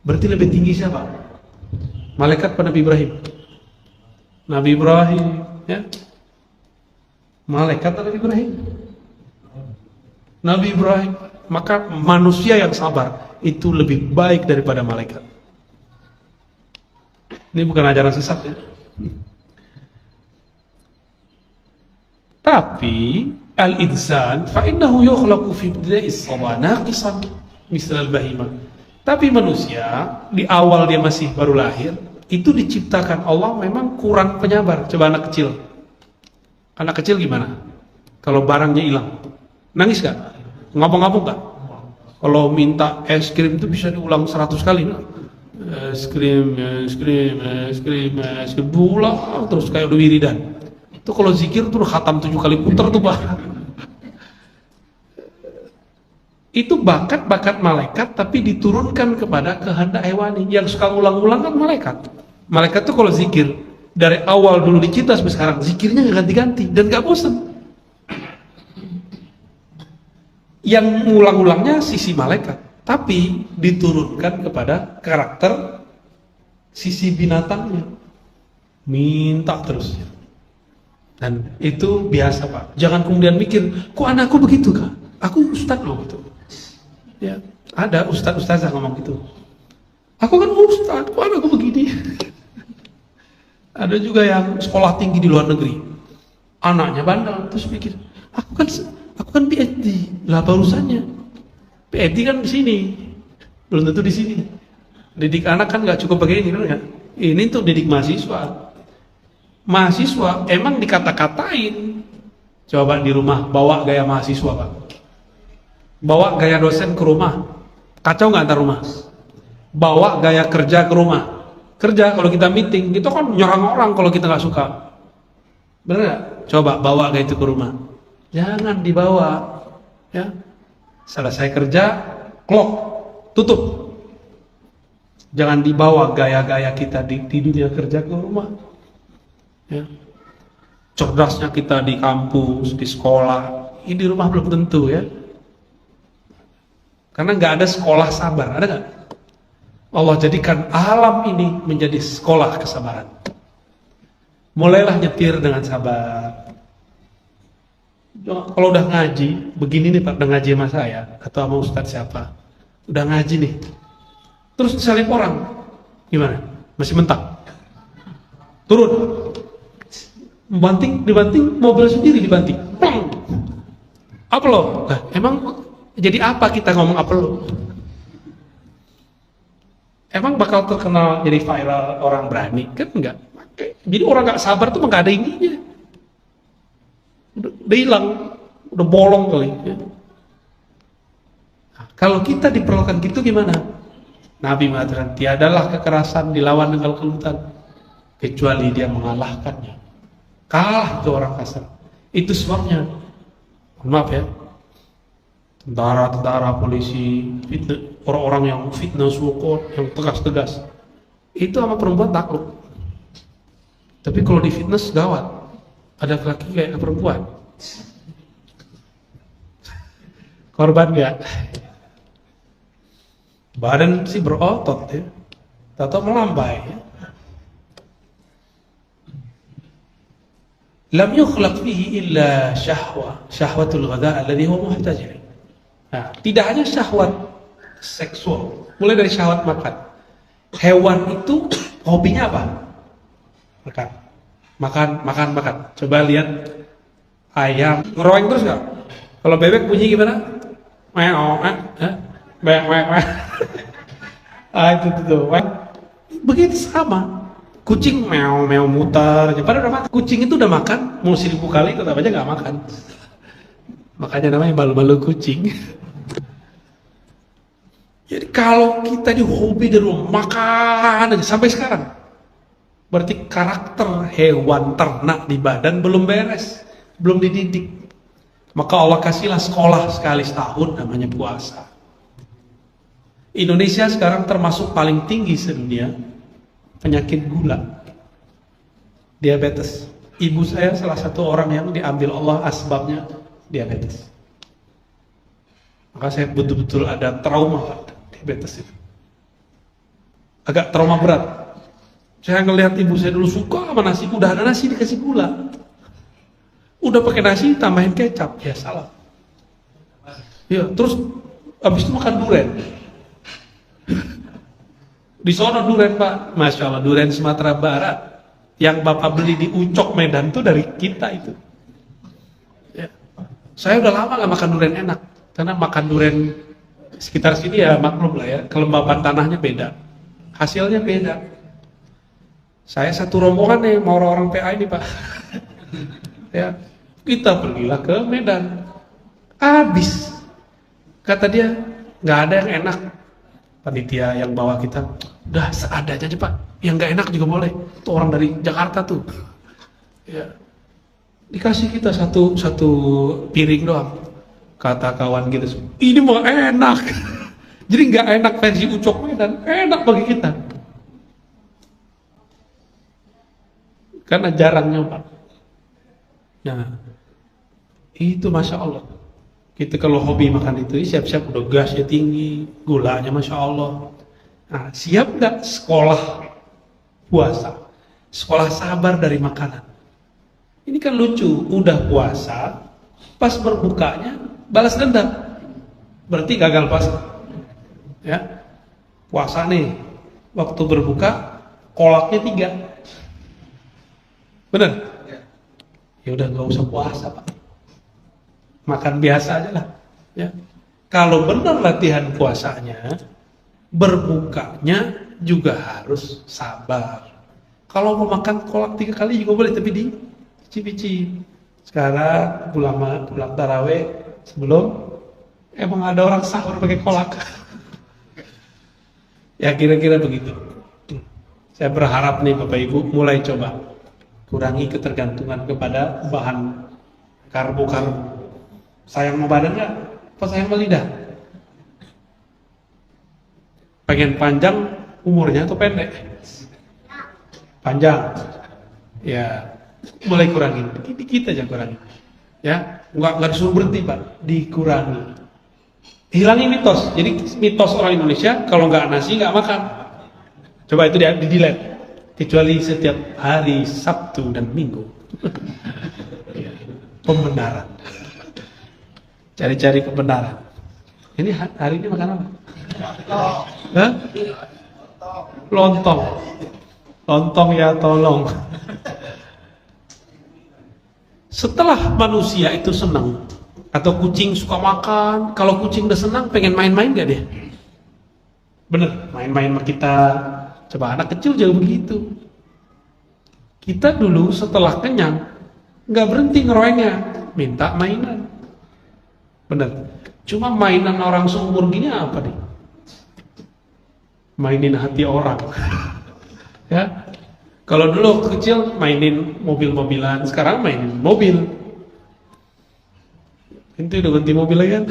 Berarti lebih tinggi siapa? Malaikat pada Nabi Ibrahim? Nabi Ibrahim, ya? Malaikat Nabi Ibrahim? Nabi Ibrahim. Maka manusia yang sabar itu lebih baik daripada malaikat. Ini bukan ajaran sesat ya. Tapi al-insan fa innahu yukhlaqu fi ibtida'is shawa naqisan misal al-bahimah. Tapi manusia di awal dia masih baru lahir itu diciptakan Allah memang kurang penyabar. Coba anak kecil. Anak kecil gimana? Kalau barangnya hilang, nangis gak? Ngapung-ngapung gak? Kalau minta es krim itu bisa diulang 100 kali. Es krim, diulang terus kayak udah wiridan. Itu kalau zikir tuh khatam 7 kali puter tuh Pak. Itu bakat malaikat tapi diturunkan kepada kehendak hewani. Yang suka ulang-ulang kan malaikat. Malaikat tuh kalau zikir dari awal dulu dicipta sampai sekarang zikirnya nggak ganti-ganti dan nggak bosan. Yang ulang-ulangnya sisi malaikat. Tapi diturunkan kepada karakter sisi binatangnya, minta terus. Dan itu biasa Pak. Jangan kemudian mikir, kok anakku begitu Kak? Aku ustadz loh gitu. Ya, ada ustadz-ustazah ngomong gitu. Aku kan ustadz, kok anakku begini? Ada juga yang sekolah tinggi di luar negeri, anaknya bandel, terus mikir, aku kan PhD, lah apa urusannya? PhD kan di sini, belum tentu di sini. Didik anak kan nggak cukup begini kan ya? Ini untuk didik mahasiswa. Mahasiswa emang dikata-katain. Coba di rumah bawa gaya mahasiswa Pak, bawa gaya dosen ke rumah, kacau nggak antar rumah? Bawa gaya kerja ke rumah, kerja kalau kita meeting, itu kan nyerang orang kalau kita nggak suka. Bener nggak? Coba bawa gaya itu ke rumah, jangan dibawa, ya. Selesai kerja, clock, tutup. Jangan dibawa gaya-gaya kita di dunia kerja ke rumah. Ya. Cerdasnya kita di kampus, di sekolah, ini di rumah belum tentu ya. Karena nggak ada sekolah sabar, ada nggak? Allah jadikan alam ini menjadi sekolah kesabaran. Mulailah nyetir dengan sabar. Kalau udah ngaji, begini nih Pak, udah ngaji sama saya atau sama ustadz siapa, udah ngaji nih, terus disalip orang, gimana? Masih mentah? Turun, dibanting mobil sendiri dibanting, plong. Apa lo? Nah, emang jadi apa kita ngomong apa lo? Emang bakal terkenal jadi viral orang berani? Kan enggak. Jadi orang nggak sabar tuh nggak ada ininya. Udah hilang, udah bolong kali ya. Nah, kalau kita diperlakukan gitu gimana? Nabi mengatakan tiadalah kekerasan dilawan dengan kelembutan kecuali dia mengalahkannya. Kalah itu orang kasar. Itu sebabnya, maaf ya, tentara, polisi, orang-orang yang fitnah, sukot, yang tegas-tegas, itu sama perempuan takluk. Tapi kalau di fitness gawat, ada laki kayak perempuan. Korban nggak? Badan sih berotot ya, tato melambai. Ya. Lam yukhlaq fihi illa syahwatul ghadha alladhi huwa muhtaj ilaih. Nah, tidak hanya syahwat seksual, mulai dari syahwat makan. Hewan itu hobinya apa? Makan. Coba lihat ayam ngeroweng terus nggak? Kalau bebek bunyi gimana? Meow, meow. Itu tuh. Begitu sama. Kucing meow muter. Padahal udah makan. Kucing itu udah makan, mau 1000 kali tetap aja nggak makan. Makanya namanya malu-malu kucing. Jadi kalau kita di hobi dari makan aja sampai sekarang, berarti karakter hewan ternak di badan belum beres, belum dididik. Maka Allah kasihlah sekolah sekali setahun namanya puasa. Indonesia sekarang termasuk paling tinggi sedunia penyakit gula, diabetes. Ibu saya salah satu orang yang diambil Allah asbabnya diabetes. Maka saya betul-betul ada trauma diabetes itu. Agak trauma berat. Saya ngelihat ibu saya dulu suka sama nasi, udah ada nasi dikasih gula. Udah pakai nasi tambahin kecap, ya salah. Ya, terus habis itu makan durian. Di sono durian, Pak. Masya Allah, durian Sumatera Barat. Yang Bapak beli di Ucok Medan tuh dari kita itu. Ya. Saya udah lama gak makan durian enak. Karena makan durian sekitar sini ya maklum lah ya, kelembaban tanahnya beda. Hasilnya beda. Saya satu rombongan nih, mau orang-orang PA ini, Pak. Ya, kita pergilah ke Medan. Habis. Kata dia, nggak ada yang enak. Panitia yang bawa kita, udah seadanya aja Pak. Yang nggak enak juga boleh. Itu orang dari Jakarta tuh. Ya. Dikasih kita satu piring doang. Kata kawan kita, ini mah enak. Jadi nggak enak versi Ucok Medan, enak bagi kita. Karena jarang nyoba. Nah, itu Masya Allah. Kita kalau hobi makan itu, siap-siap udah gasnya tinggi, gulanya Masya Allah. Nah, siap nggak sekolah puasa? Sekolah sabar dari makanan. Ini kan lucu, udah puasa, pas berbukanya balas dendam. Berarti gagal puasa. Ya, puasa nih, waktu berbuka kolaknya 3. Bener? Ya udah nggak usah puasa Pak, makan biasa aja lah. Ya, kalau benar latihan puasanya, berbukanya juga harus sabar. Kalau mau makan kolak 3 kali juga boleh, tapi dicicip-cicip. Sekarang pulang taraweh sebelum emang ada orang sahur pakai kolak. Ya kira-kira begitu. Saya berharap nih Bapak Ibu mulai coba kurangi ketergantungan kepada bahan karbo-karbo. Sayang sama badan nggak? Apa sayang sama lidah? Pengen panjang umurnya atau pendek? Panjang. Ya, mulai kurangin. Dikit aja kurangin. Ya, nggak disuruh berhenti Pak, dikurangi. Hilangi mitos. Jadi mitos orang Indonesia kalau nggak nasi nggak makan. Coba itu di-delete. Kecuali setiap hari Sabtu dan Minggu. Pembenaran. Cari-cari kebenaran. Ini hari ini makan apa? Hah? Lontong. Lontong ya tolong. Setelah manusia itu senang, atau kucing suka makan, kalau kucing udah senang pengen main-main gak dia? Bener, main-main sama kita. Coba anak kecil jauh begitu. Kita dulu setelah kenyang nggak berhenti ngerowengnya, minta mainan. Bener. Cuma mainan orang seumur gini apa nih? Mainin hati orang. Ya. Kalau dulu kecil mainin mobil-mobilan, sekarang mainin mobil. Itu udah ganti mobil lagi kan?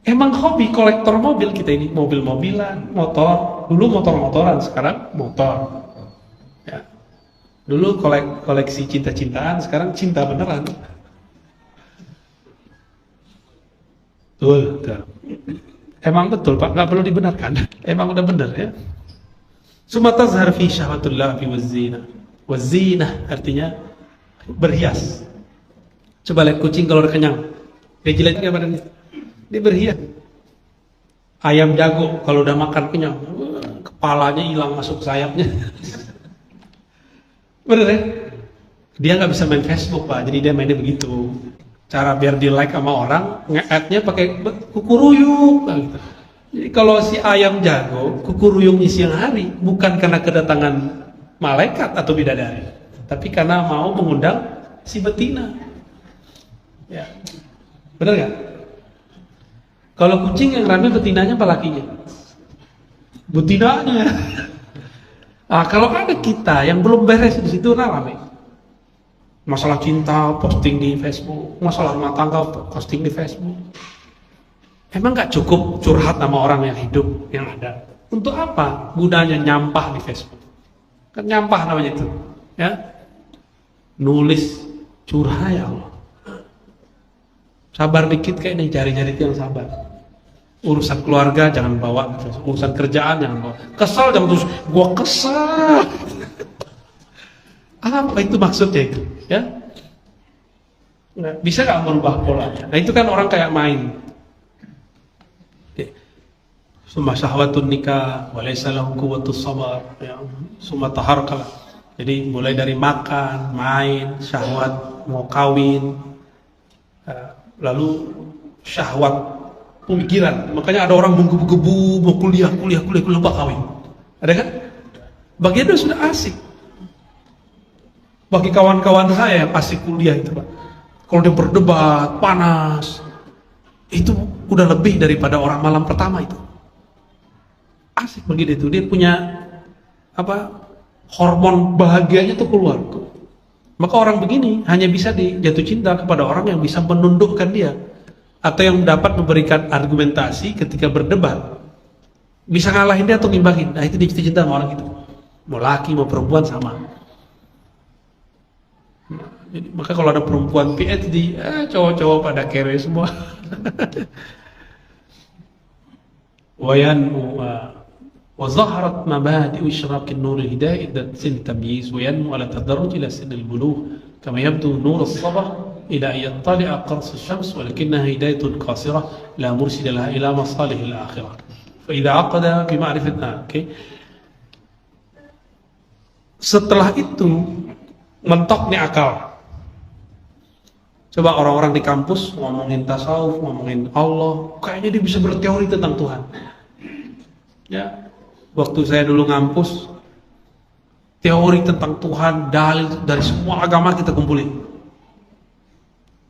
Emang hobi kolektor mobil kita ini, mobil-mobilan, motor. Dulu motor-motoran, sekarang motor. Ya. Dulu koleksi cinta-cintaan, sekarang cinta beneran. Betul, betul. Emang betul Pak, nggak perlu dibenarkan. Emang udah bener ya. Summa tazhar fi syahwatullah fi wazina. Wazina artinya berhias. Coba lihat kucing kalau udah kenyang, dia jilatnya badannya, dia berhias. Ayam jago kalau udah makan kenyang, kepalanya hilang masuk sayapnya. Bener ya? Dia nggak bisa main Facebook Pak, jadi dia mainnya begitu. Cara biar di like sama orang, nge-add-nya pakai kukuruyuk gitu. Jadi kalau si ayam jago, kukuruyuknya siang hari bukan karena kedatangan malaikat atau bidadari, tapi karena mau mengundang si betina. Ya, benar nggak? Kalau kucing yang rame betinanya apa lakinya? Betinanya. Nah, kalau ada kita yang belum beres di situ, nah rame. Masalah cinta posting di Facebook, masalah rumah tangga posting di Facebook. Emang nggak cukup curhat sama orang yang hidup yang ada? Untuk apa gunanya nyampah di Facebook? Kan nyampah namanya itu, ya. Nulis curhat ya Allah. Sabar dikit kayak nih, jari-jari itu yang sabar. Urusan keluarga jangan bawa, urusan kerjaan jangan bawa. Kesal jangan terus, gua kesal. Apa itu maksudnya itu? Ya, nah, bisa nggak merubah polanya? Nah itu kan orang kayak main. Summa syahwatun nikah, walaysa lahu quwwatus sabar. Ya, summa taharqala. Jadi mulai dari makan, main, syahwat, mau kawin, lalu syahwat pemikiran. Makanya ada orang menggebu-gebu mau kuliah lupa kawin. Ada kan? Bagian itu sudah asik. Bagi kawan-kawan saya yang asik kuliah itu Pak, kalau dia berdebat panas, itu udah lebih daripada orang malam pertama itu. Asik begitu itu, dia punya apa? Hormon bahagianya tuh keluar. Maka orang begini hanya bisa jatuh cinta kepada orang yang bisa menundukkan dia, atau yang dapat memberikan argumentasi ketika berdebat, bisa ngalahin dia atau ngimbangi. Nah itu dia jatuh cinta sama orang itu. Mau laki mau perempuan sama. Jadi, maka kalau ada perempuan PhD, cowok-cowok pada kere semua. Wayanmu wa zaharat mabadi isyraq an-nur hidayah dan sin tamyiz wayanmu ala tadarruj ila sin al-bulugh kama yabdu nur as-sabah ila yattali'a qars asy-syams walakinnaha hidayatun qasirah la mursida laha ila masalih al-akhirah. Fa idza aqada bi ma'rifat setelah itu mentok nih akal. Coba orang-orang di kampus ngomongin tasawuf, ngomongin Allah, kayaknya dia bisa berteori tentang Tuhan. Ya, waktu saya dulu ngampus, teori tentang Tuhan, dalil dari semua agama kita kumpulin.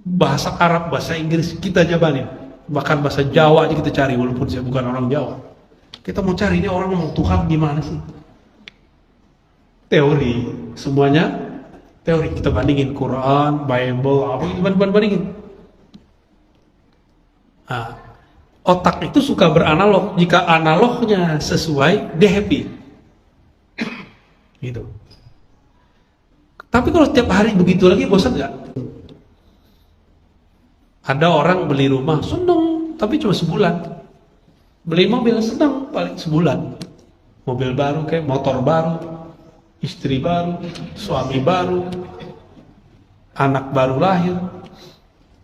Bahasa Arab, bahasa Inggris kita jabanin, bahkan bahasa Jawa aja kita cari, walaupun saya bukan orang Jawa. Kita mau cari ini orang ngomong Tuhan gimana sih? Teori, semuanya. Teori, kita bandingin Quran, Bible, apa itu bandingin. Nah, otak itu suka beranalog. Jika analognya sesuai, dia happy. Gitu. Tapi kalau setiap hari begitu lagi, bosan nggak? Ada orang beli rumah, seneng, tapi cuma sebulan. Beli mobil, seneng, paling sebulan. Mobil baru, kayak motor baru. Istri baru, suami baru, anak baru lahir,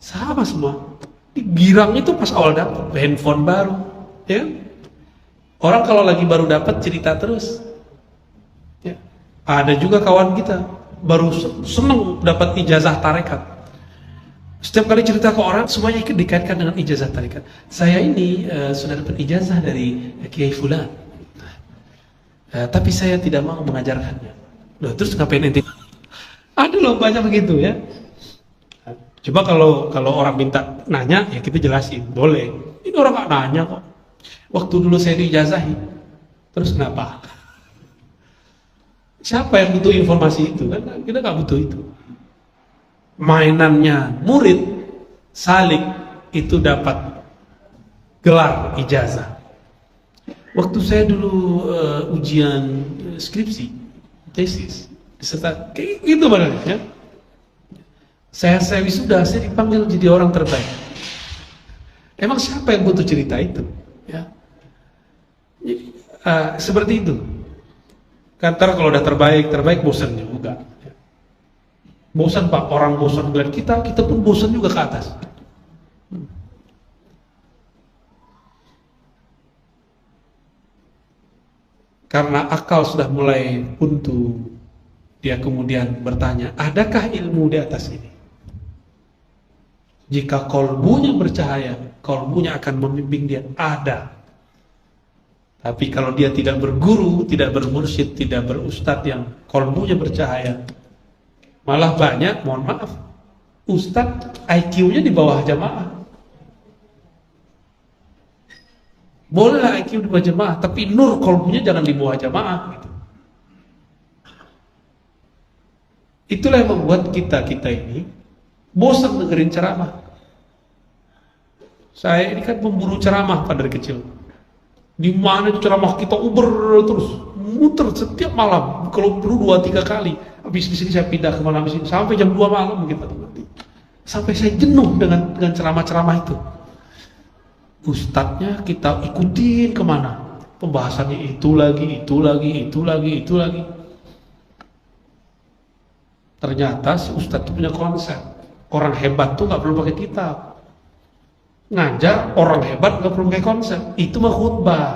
sama semua. Girang itu pas awal dapat handphone baru, ya. Orang kalau lagi baru dapat cerita terus. Ya. Ada juga kawan kita baru seneng dapat ijazah tarekat. Setiap kali cerita ke orang, semuanya dikaitkan dengan ijazah tarekat. Saya ini sudah dapat ijazah dari Kiai Fulan. Tapi saya tidak mau mengajarkannya. Loh, terus ngapain ente? Ada loh banyak begitu ya. Coba kalau orang minta nanya, ya kita jelasin, boleh. Ini orang nggak nanya kok. Waktu dulu saya diijazahi, terus kenapa? Siapa yang butuh informasi itu? Kan kita nggak butuh itu. Mainannya murid salik itu dapat gelar ijazah. Waktu saya dulu ujian skripsi, tesis, Serta kayak gitu barangnya ya. Saya wisuda, saya dipanggil jadi orang terbaik. Emang siapa yang butuh cerita itu? Ya. Seperti itu. Kantor kalau udah terbaik bosan juga. Ya. Bosan Pak, orang bosan ngeliat kita pun bosan juga ke atas. Karena akal sudah mulai buntu, dia kemudian bertanya, adakah ilmu di atas ini? Jika kolbunya bercahaya, kolbunya akan membimbing dia, ada. Tapi kalau dia tidak berguru, tidak bermursyid, tidak berustadz yang kolbunya bercahaya, malah banyak, mohon maaf, ustadz IQ-nya di bawah jamaah. Bolehlah IQ di bawah jamaah, tapi nur kolbunya jangan di bawah jamaah. Gitu. Itulah yang membuat kita ini bosan dengerin ceramah. Saya ini kan pemburu ceramah pada dari kecil. Di mana ceramah kita uber terus, muter setiap malam. Kalau perlu 2-3 kali. Habis di sini saya pindah kemana sini sampai jam 2 malam kita nanti. Sampai saya jenuh dengan ceramah-ceramah itu. Ustadznya kita ikutin kemana? Pembahasannya itu lagi. Ternyata si ustadz itu punya konsep. Orang hebat tuh nggak perlu pakai kitab. Ngajar orang hebat nggak perlu pakai konsep. Itu mah khutbah.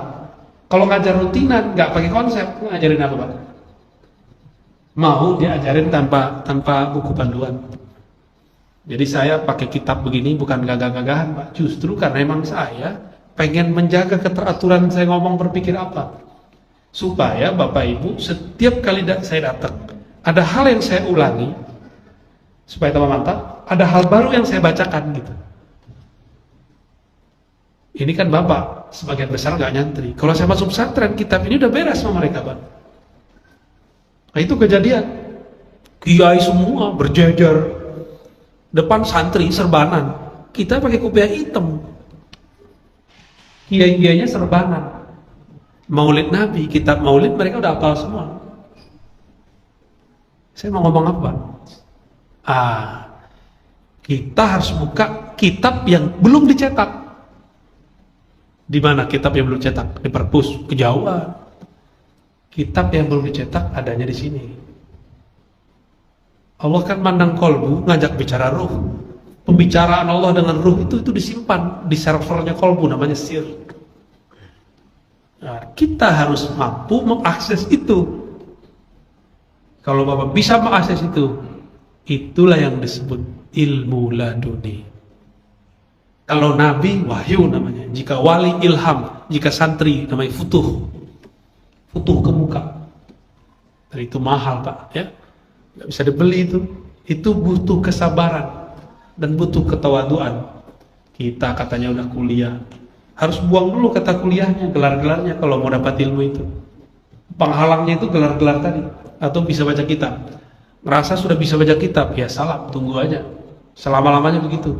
Kalau ngajar rutinan nggak pakai konsep, ngajarin apa Pak? Mau diajarin tanpa buku panduan. Jadi saya pakai kitab begini bukan gagah-gagahan Pak. Justru karena emang saya pengen menjaga keteraturan saya ngomong berpikir apa. Supaya Bapak Ibu setiap kali saya datang, ada hal yang saya ulangi supaya tambah mantap, ada hal baru yang saya bacakan gitu. Ini kan Bapak sebagian besar nggak nyantri. Kalau saya masuk pesantren, kitab ini udah beres sama mereka Pak. Nah itu kejadian. Kiai semua berjejer depan santri serbanan, kita pakai kopiah hitam, kiai-kiainya serbanan. Maulid Nabi, kitab Maulid mereka udah hafal semua. Saya mau ngomong apa? Kita harus buka kitab yang belum dicetak. Di mana kitab yang belum dicetak? Di perpus, kejauhan. Kitab yang belum dicetak adanya di sini. Allah kan mandang kolbu, ngajak bicara ruh. Pembicaraan Allah dengan ruh itu disimpan di servernya kolbu, namanya sir. Nah, kita harus mampu mengakses itu. Kalau Bapak bisa mengakses itu, itulah yang disebut ilmu laduni. Kalau Nabi, wahyu namanya. Jika wali, ilham. Jika santri, namanya futuh. Futuh ke muka. Dan itu mahal Pak, ya. Nggak bisa dibeli itu butuh kesabaran dan butuh ketawaduan. Kita katanya udah kuliah, harus buang dulu kata kuliahnya, gelar-gelarnya kalau mau dapat ilmu itu. Penghalangnya itu gelar-gelar tadi, atau bisa baca kitab. Ngerasa sudah bisa baca kitab, ya salam, tunggu aja. Selama-lamanya begitu.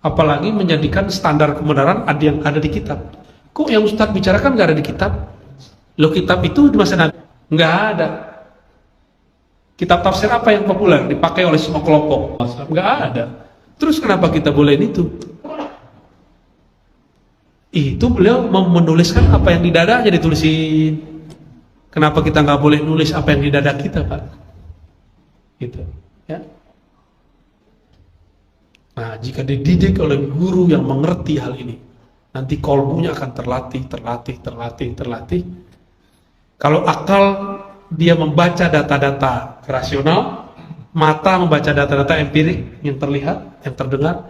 Apalagi menjadikan standar kebenaran ada yang ada di kitab. Kok yang Ustadz bicarakan nggak ada di kitab? Loh, kitab itu di masa Nabi nggak ada. Kitab tafsir apa yang populer dipakai oleh semua kelompok? Nggak ada. Terus kenapa kita bolehin itu? Itu beliau menuliskan apa yang di dadanya ditulisin. Kenapa kita nggak boleh nulis apa yang di dada kita Pak? Gitu, ya. Nah, jika dididik oleh guru yang mengerti hal ini, nanti kolbunya akan terlatih. Kalau akal dia membaca data-data rasional, mata membaca data-data empirik yang terlihat, yang terdengar,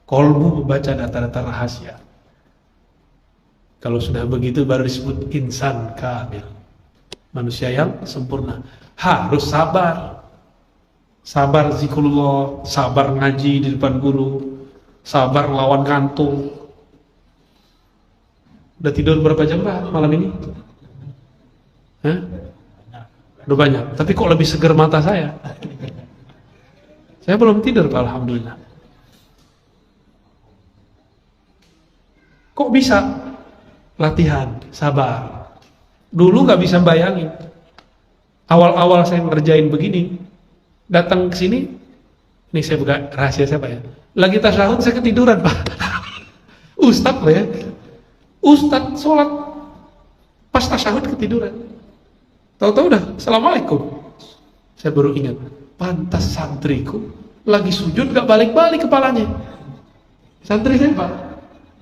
kolbu membaca data-data rahasia. Kalau sudah begitu baru disebut insan kamil, manusia yang sempurna. Harus sabar, sabar zikrullah, sabar ngaji di depan guru, sabar melawan kantuk. Udah tidur berapa jam Pak malam ini? Hah? Udah banyak, tapi kok lebih seger mata saya. Saya belum tidur Pak, alhamdulillah. Kok bisa? Latihan, sabar. Dulu nggak bisa bayangin. Awal-awal saya ngerjain begini, datang ke sini, ini saya buka rahasia saya Pak ya. Lagi tasyahud saya ketiduran Pak. Ustadz Pak ya. Ustadz sholat pas tasyahud ketiduran. Tahu-tahu udah Assalamualaikum. Saya baru ingat, pantas santriku lagi sujud gak balik-balik kepalanya. Santri saya Pak,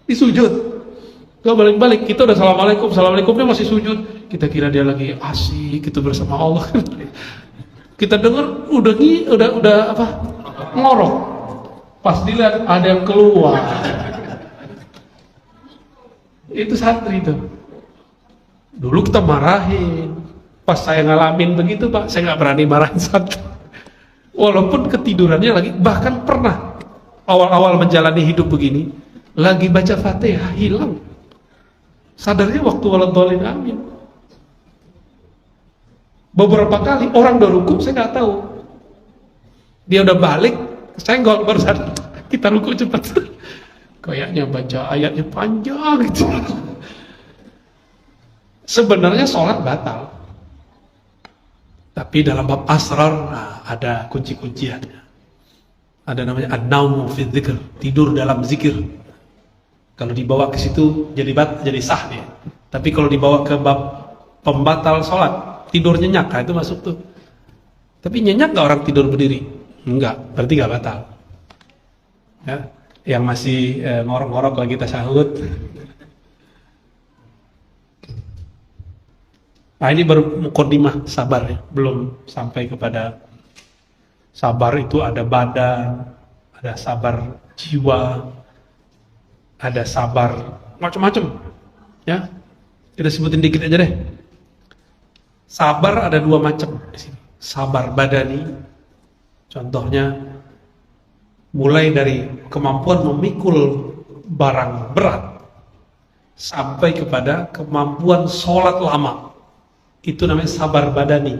di sujud gak balik-balik. Kita udah Assalamualaikum, Assalamualaikumnya masih sujud. Kita kira dia lagi asik gitu bersama Allah. Kita dengar udah apa? Ngorok. Pas dilihat ada yang keluar. Itu santri itu. Dulu kita marahin. Pas saya ngalamin begitu Pak, saya nggak berani marahin santri. Walaupun ketidurannya lagi, bahkan pernah awal-awal menjalani hidup begini, lagi baca Fatihah hilang. Sadarnya waktu waladhdallin amin. Beberapa kali orang udah ruku, saya nggak tahu. Dia udah balik, senggol baru sadar. Kita ruku cepat. Kayaknya baca ayatnya panjang gitu. Sebenarnya sholat batal. Tapi dalam bab asrar ada kunci-kunciannya. Ada namanya an-naumu fi dzikr, tidur dalam zikir. Kalau dibawa ke situ jadi sah dia. Tapi kalau dibawa ke bab pembatal sholat, tidur nyenyak, itu masuk tuh. Tapi nyenyak nggak orang tidur berdiri? Enggak, berarti nggak batal. Ya, yang masih ngorok-ngorok lagi tasyahud. Nah ini baru mukadimah sabar ya, belum sampai kepada sabar itu ada badan, ada sabar jiwa, ada sabar macam-macam. Ya, kita sebutin dikit aja deh. Sabar ada dua macam di sini. Sabar badani, contohnya mulai dari kemampuan memikul barang berat sampai kepada kemampuan sholat lama. Itu namanya sabar badani.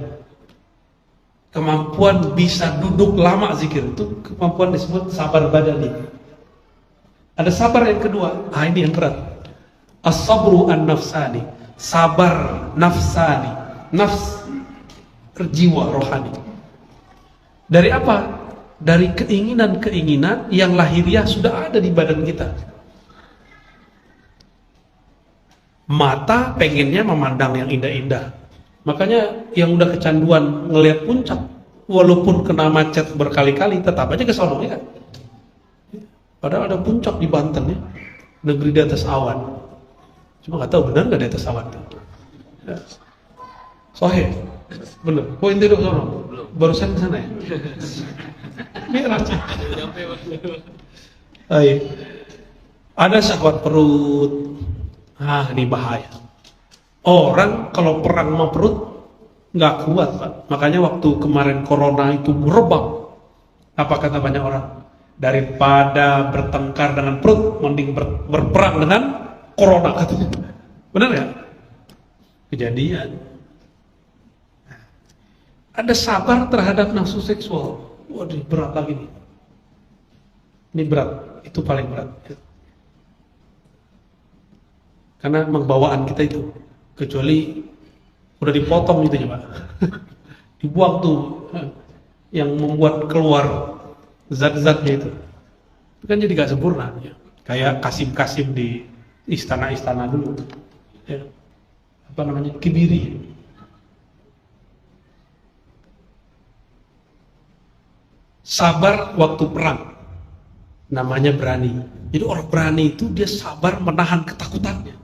Kemampuan bisa duduk lama zikir, itu kemampuan disebut sabar badani. Ada sabar yang kedua, ini yang berat. As-sabru an-nafsani, sabar nafsani, nafs jiwa rohani. Dari apa? Dari keinginan-keinginan yang lahiriah sudah ada di badan kita. Mata pengennya memandang yang indah-indah. Makanya yang udah kecanduan ngelihat puncak, walaupun kena macet berkali-kali, tetap aja ke sono ya. Padahal ada puncak di Banten ya, negeri di atas awan. Cuma nggak tahu benar nggak di atas awan. Ya. Sohe, bener. Poin tidur sono, barusan ke sana ya. Merah. Ada syahwat perut. Ini bahaya. Orang kalau perang sama perut nggak kuat Pak. Makanya waktu kemarin corona itu merebak, apa kata banyak orang? Daripada bertengkar dengan perut, mending berperang dengan corona katanya. Benar ya? Kejadian. Ada sabar terhadap nafsu seksual. Waduh, berat lagi nih. Ini berat, itu paling berat. Karena membawaan kita itu, kecuali udah dipotong gitu ya Pak. Dibuang tuh yang membuat keluar zat-zatnya itu. Kan jadi gak sempurna ya. Kayak Kasim-Kasim di istana-istana dulu ya. Apa namanya, Kibiri. Sabar waktu perang namanya berani. Jadi orang berani itu dia sabar menahan ketakutannya.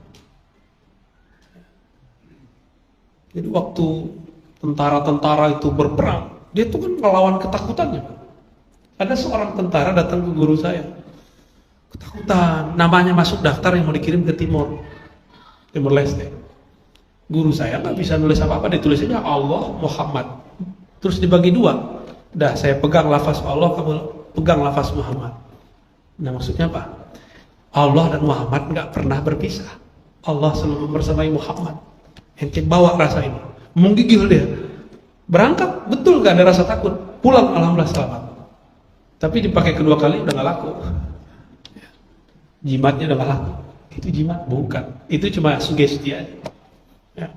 Jadi waktu tentara-tentara itu berperang, dia tuh kan melawan ketakutannya. Ada seorang tentara datang ke guru saya, ketakutan, namanya masuk daftar yang mau dikirim ke Timur Leste. Guru saya nggak bisa nulis apa-apa, ditulisnya Allah Muhammad, terus dibagi dua. Dah saya pegang lafaz Allah, kamu pegang lafaz Muhammad. Nah maksudnya apa? Allah dan Muhammad nggak pernah berpisah. Allah selalu bersamai Muhammad. Ente bawa rasa ini, menggigil dia. Berangkat betul gak ada rasa takut, pulang alhamdulillah selamat. Tapi dipakai kedua kali udah gak laku. Jimatnya udah gak laku. Itu jimat bukan, itu cuma sugesti aja. Ya.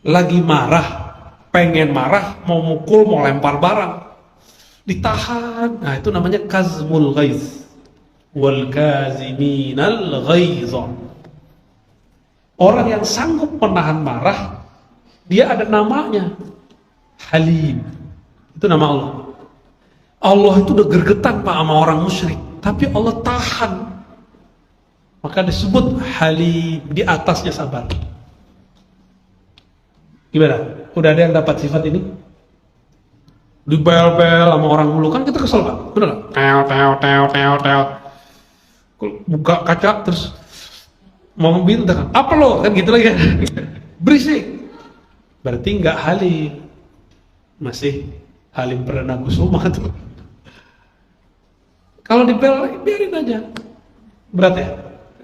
Lagi marah, pengen marah, mau mukul, mau lempar barang, ditahan. Nah, itu namanya kazmul ghaiz. Wal kaziminal ghaiz. Orang yang sanggup menahan marah, dia ada namanya, Halim. Itu nama Allah. Allah itu udah gergetan Pak sama orang musyrik, tapi Allah tahan. Maka disebut Halim, di atasnya sabar. Gimana? Udah ada yang dapat sifat ini? Dibel-bel sama orang mulu, kan kita kesel Pak, bener gak? Teo. Buka kaca terus mau minta kan? Apa lo? Kan gitu lagi. Berisik. Berarti nggak Halim. Masih Halim Perdana Kusuma tuh. Kalau dibel, biarin aja. Berat ya?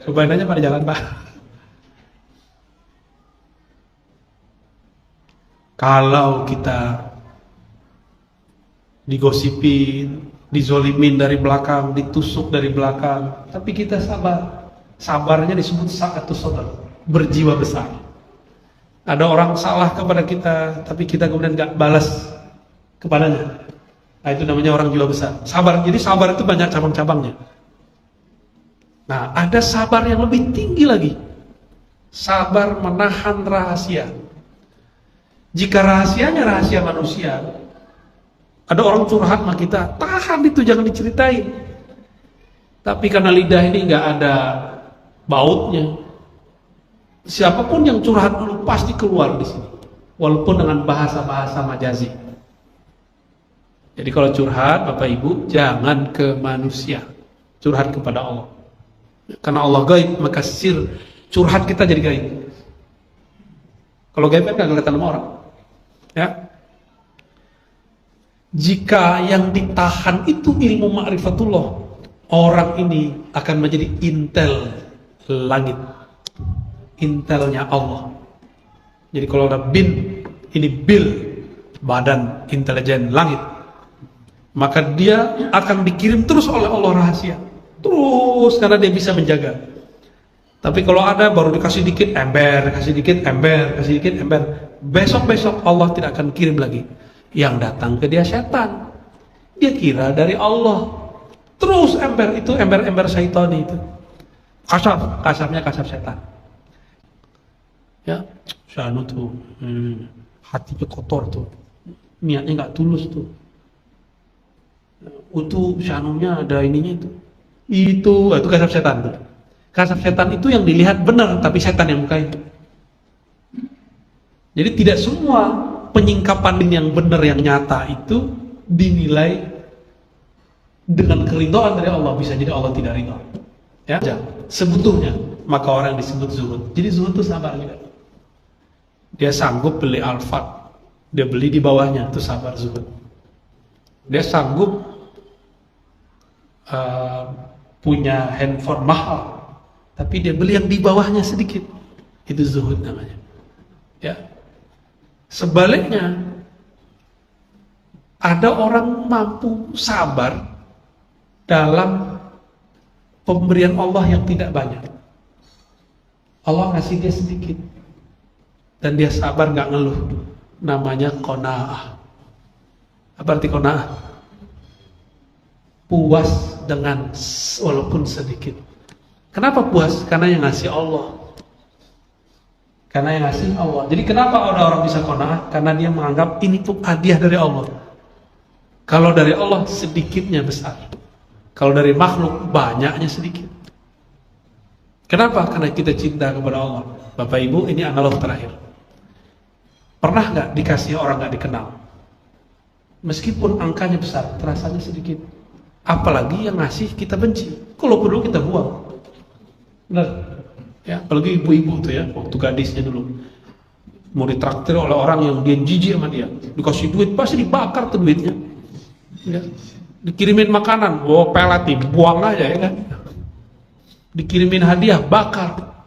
Cobain aja pada jalan Pak. Kalau kita digosipin, dizolimin dari belakang, ditusuk dari belakang, tapi kita sabar. Sabarnya disebut sa'atus sadar, berjiwa besar. Ada orang salah kepada kita, tapi kita kemudian gak balas kepadanya. Nah, itu namanya orang jiwa besar. Sabar. Jadi sabar itu banyak cabang-cabangnya. Nah, ada sabar yang lebih tinggi lagi. Sabar menahan rahasia. Jika rahasianya rahasia manusia, ada orang curhat sama kita, tahan itu, jangan diceritain. Tapi karena lidah ini nggak ada bautnya, siapapun yang curhat dulu pasti keluar di sini, walaupun dengan bahasa-bahasa majazi. Jadi kalau curhat, Bapak Ibu, jangan ke manusia, curhat kepada Allah. Karena Allah gaib, maka curhat kita jadi gaib. Kalau gaib kan nggak kelihatan sama orang. Ya, jika yang ditahan itu ilmu ma'rifatullah, orang ini akan menjadi intel langit, intelnya Allah. Jadi kalau ada bin, ini bil, badan intelijen langit, maka dia akan dikirim terus oleh Allah rahasia, terus, karena dia bisa menjaga. Tapi kalau ada baru dikasih dikit ember, kasih dikit ember, kasih dikit ember, besok-besok Allah tidak akan kirim lagi. Yang datang ke dia setan. Dia kira dari Allah. Terus ember itu, ember-ember syaitan itu. Kasarnya kasar setan. Ya, syanu tuh, hatinya kotor tuh. Niatnya nggak tulus tuh. Itu syanunya ada ininya itu. Itu kasar setan tuh. Kasar setan itu yang dilihat benar, tapi setan yang bukain. Jadi tidak semua penyingkapan yang benar, yang nyata itu dinilai dengan keridhaan dari Allah. Bisa jadi Allah tidak ridha. Ya, sebetulnya maka orang disebut zuhud. Jadi zuhud itu sabar juga. Dia sanggup beli Alphard, dia beli di bawahnya, itu sabar zuhud. Dia sanggup punya handphone mahal, tapi dia beli yang di bawahnya sedikit, itu zuhud namanya. Ya. Sebaliknya, ada orang mampu sabar dalam pemberian Allah yang tidak banyak. Allah ngasih dia sedikit, dan dia sabar, nggak ngeluh. Namanya qanaah. Apa arti qanaah? Puas dengan walaupun sedikit. Kenapa puas? Karena yang ngasih Allah. Karena yang ngasih Allah. Jadi kenapa ada orang bisa qanaah? Karena dia menganggap ini tuh hadiah dari Allah. Kalau dari Allah sedikitnya besar. Kalau dari makhluk banyaknya sedikit. Kenapa? Karena kita cinta kepada Allah. Bapak Ibu, ini analog terakhir. Pernah nggak dikasih orang nggak dikenal? Meskipun angkanya besar, terasanya sedikit. Apalagi yang ngasih kita benci. Kalau perlu kita buang. Benar? Ya, apalagi ibu-ibu tuh ya, waktu gadisnya dulu mau ditraktir oleh orang yang dia jijik sama dia, dikasih duit pasti dibakar tuh duitnya. Ya. Dikirimin makanan, pelet nih, buang aja ya kan. Dikirimin hadiah, bakar.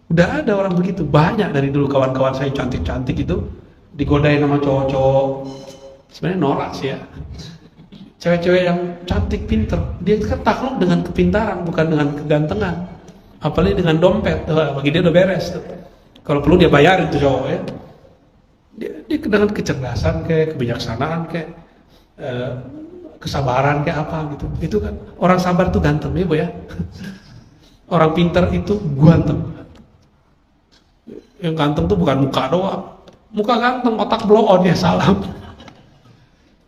Udah ada orang begitu, banyak dari dulu kawan-kawan saya cantik-cantik itu digodain sama cowok-cowok. Sebenarnya norak sih ya. Cewek-cewek yang cantik, pinter, dia kan takluk dengan kepintaran, bukan dengan kegantengan. Apalagi dengan dompet, bagi dia udah beres. Kalau perlu dia bayarin tuh cowok ya. dia dengan kecerdasan kayak kebijaksanaan kayak kesabaran kayak apa gitu. Itu kan orang sabar itu ganteng ya, Bu ya. Orang pintar itu ganteng. Yang ganteng tuh bukan muka doang. Muka ganteng, otak blow on ya salam.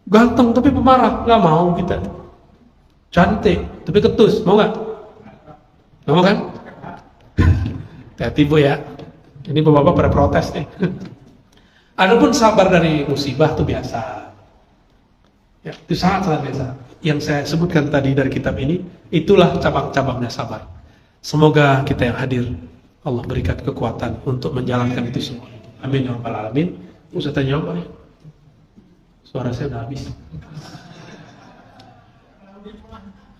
Ganteng tapi pemarah, nggak mau kita. Cantik tapi ketus, mau nggak? Nggak mau kan? Hati-hati Bu ya. Ini bapak-bapak pada protes nih. Adapun sabar dari musibah itu biasa. Ya, itu sangat biasa. Yang saya sebutkan tadi dari kitab ini, itulah cabang-cabangnya sabar. Semoga kita yang hadir, Allah berikan kekuatan untuk menjalankan itu semua. Amin ya rabbal alamin. Usah tanya apa ya? Suara saya udah habis.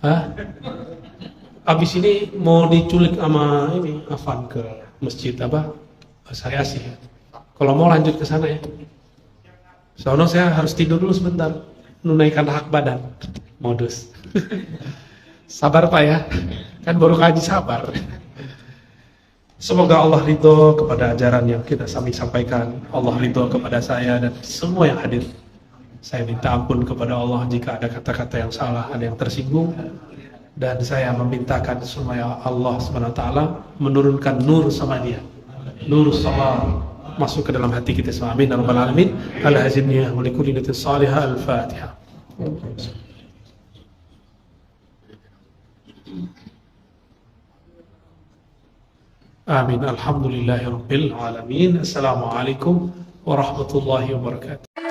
Hah? Habis ini mau diculik sama ini Afan ke masjid apa? Saya sih. Kalau mau lanjut ke sana ya. Soalnya saya harus tidur dulu sebentar, menunaikan hak badan. Modus. Sabar Pak ya. Kan baru kaji sabar. Semoga Allah ridho kepada ajaran yang kita sampaikan. Allah ridho kepada saya dan semua yang hadir. Saya minta ampun kepada Allah jika ada kata-kata yang salah, ada yang tersinggung. Dan saya memintakan supaya Allah SWT menurunkan nur sama dia. Nur salam masuk ke dalam hati kita semua. Amin ya rabbal alamin. Ala hazinniya wa likulli niyatin salihah. Al-Fatihah. Amin. Alhamdulillahirabbil alamin. Assalamualaikum warahmatullahi wabarakatuh.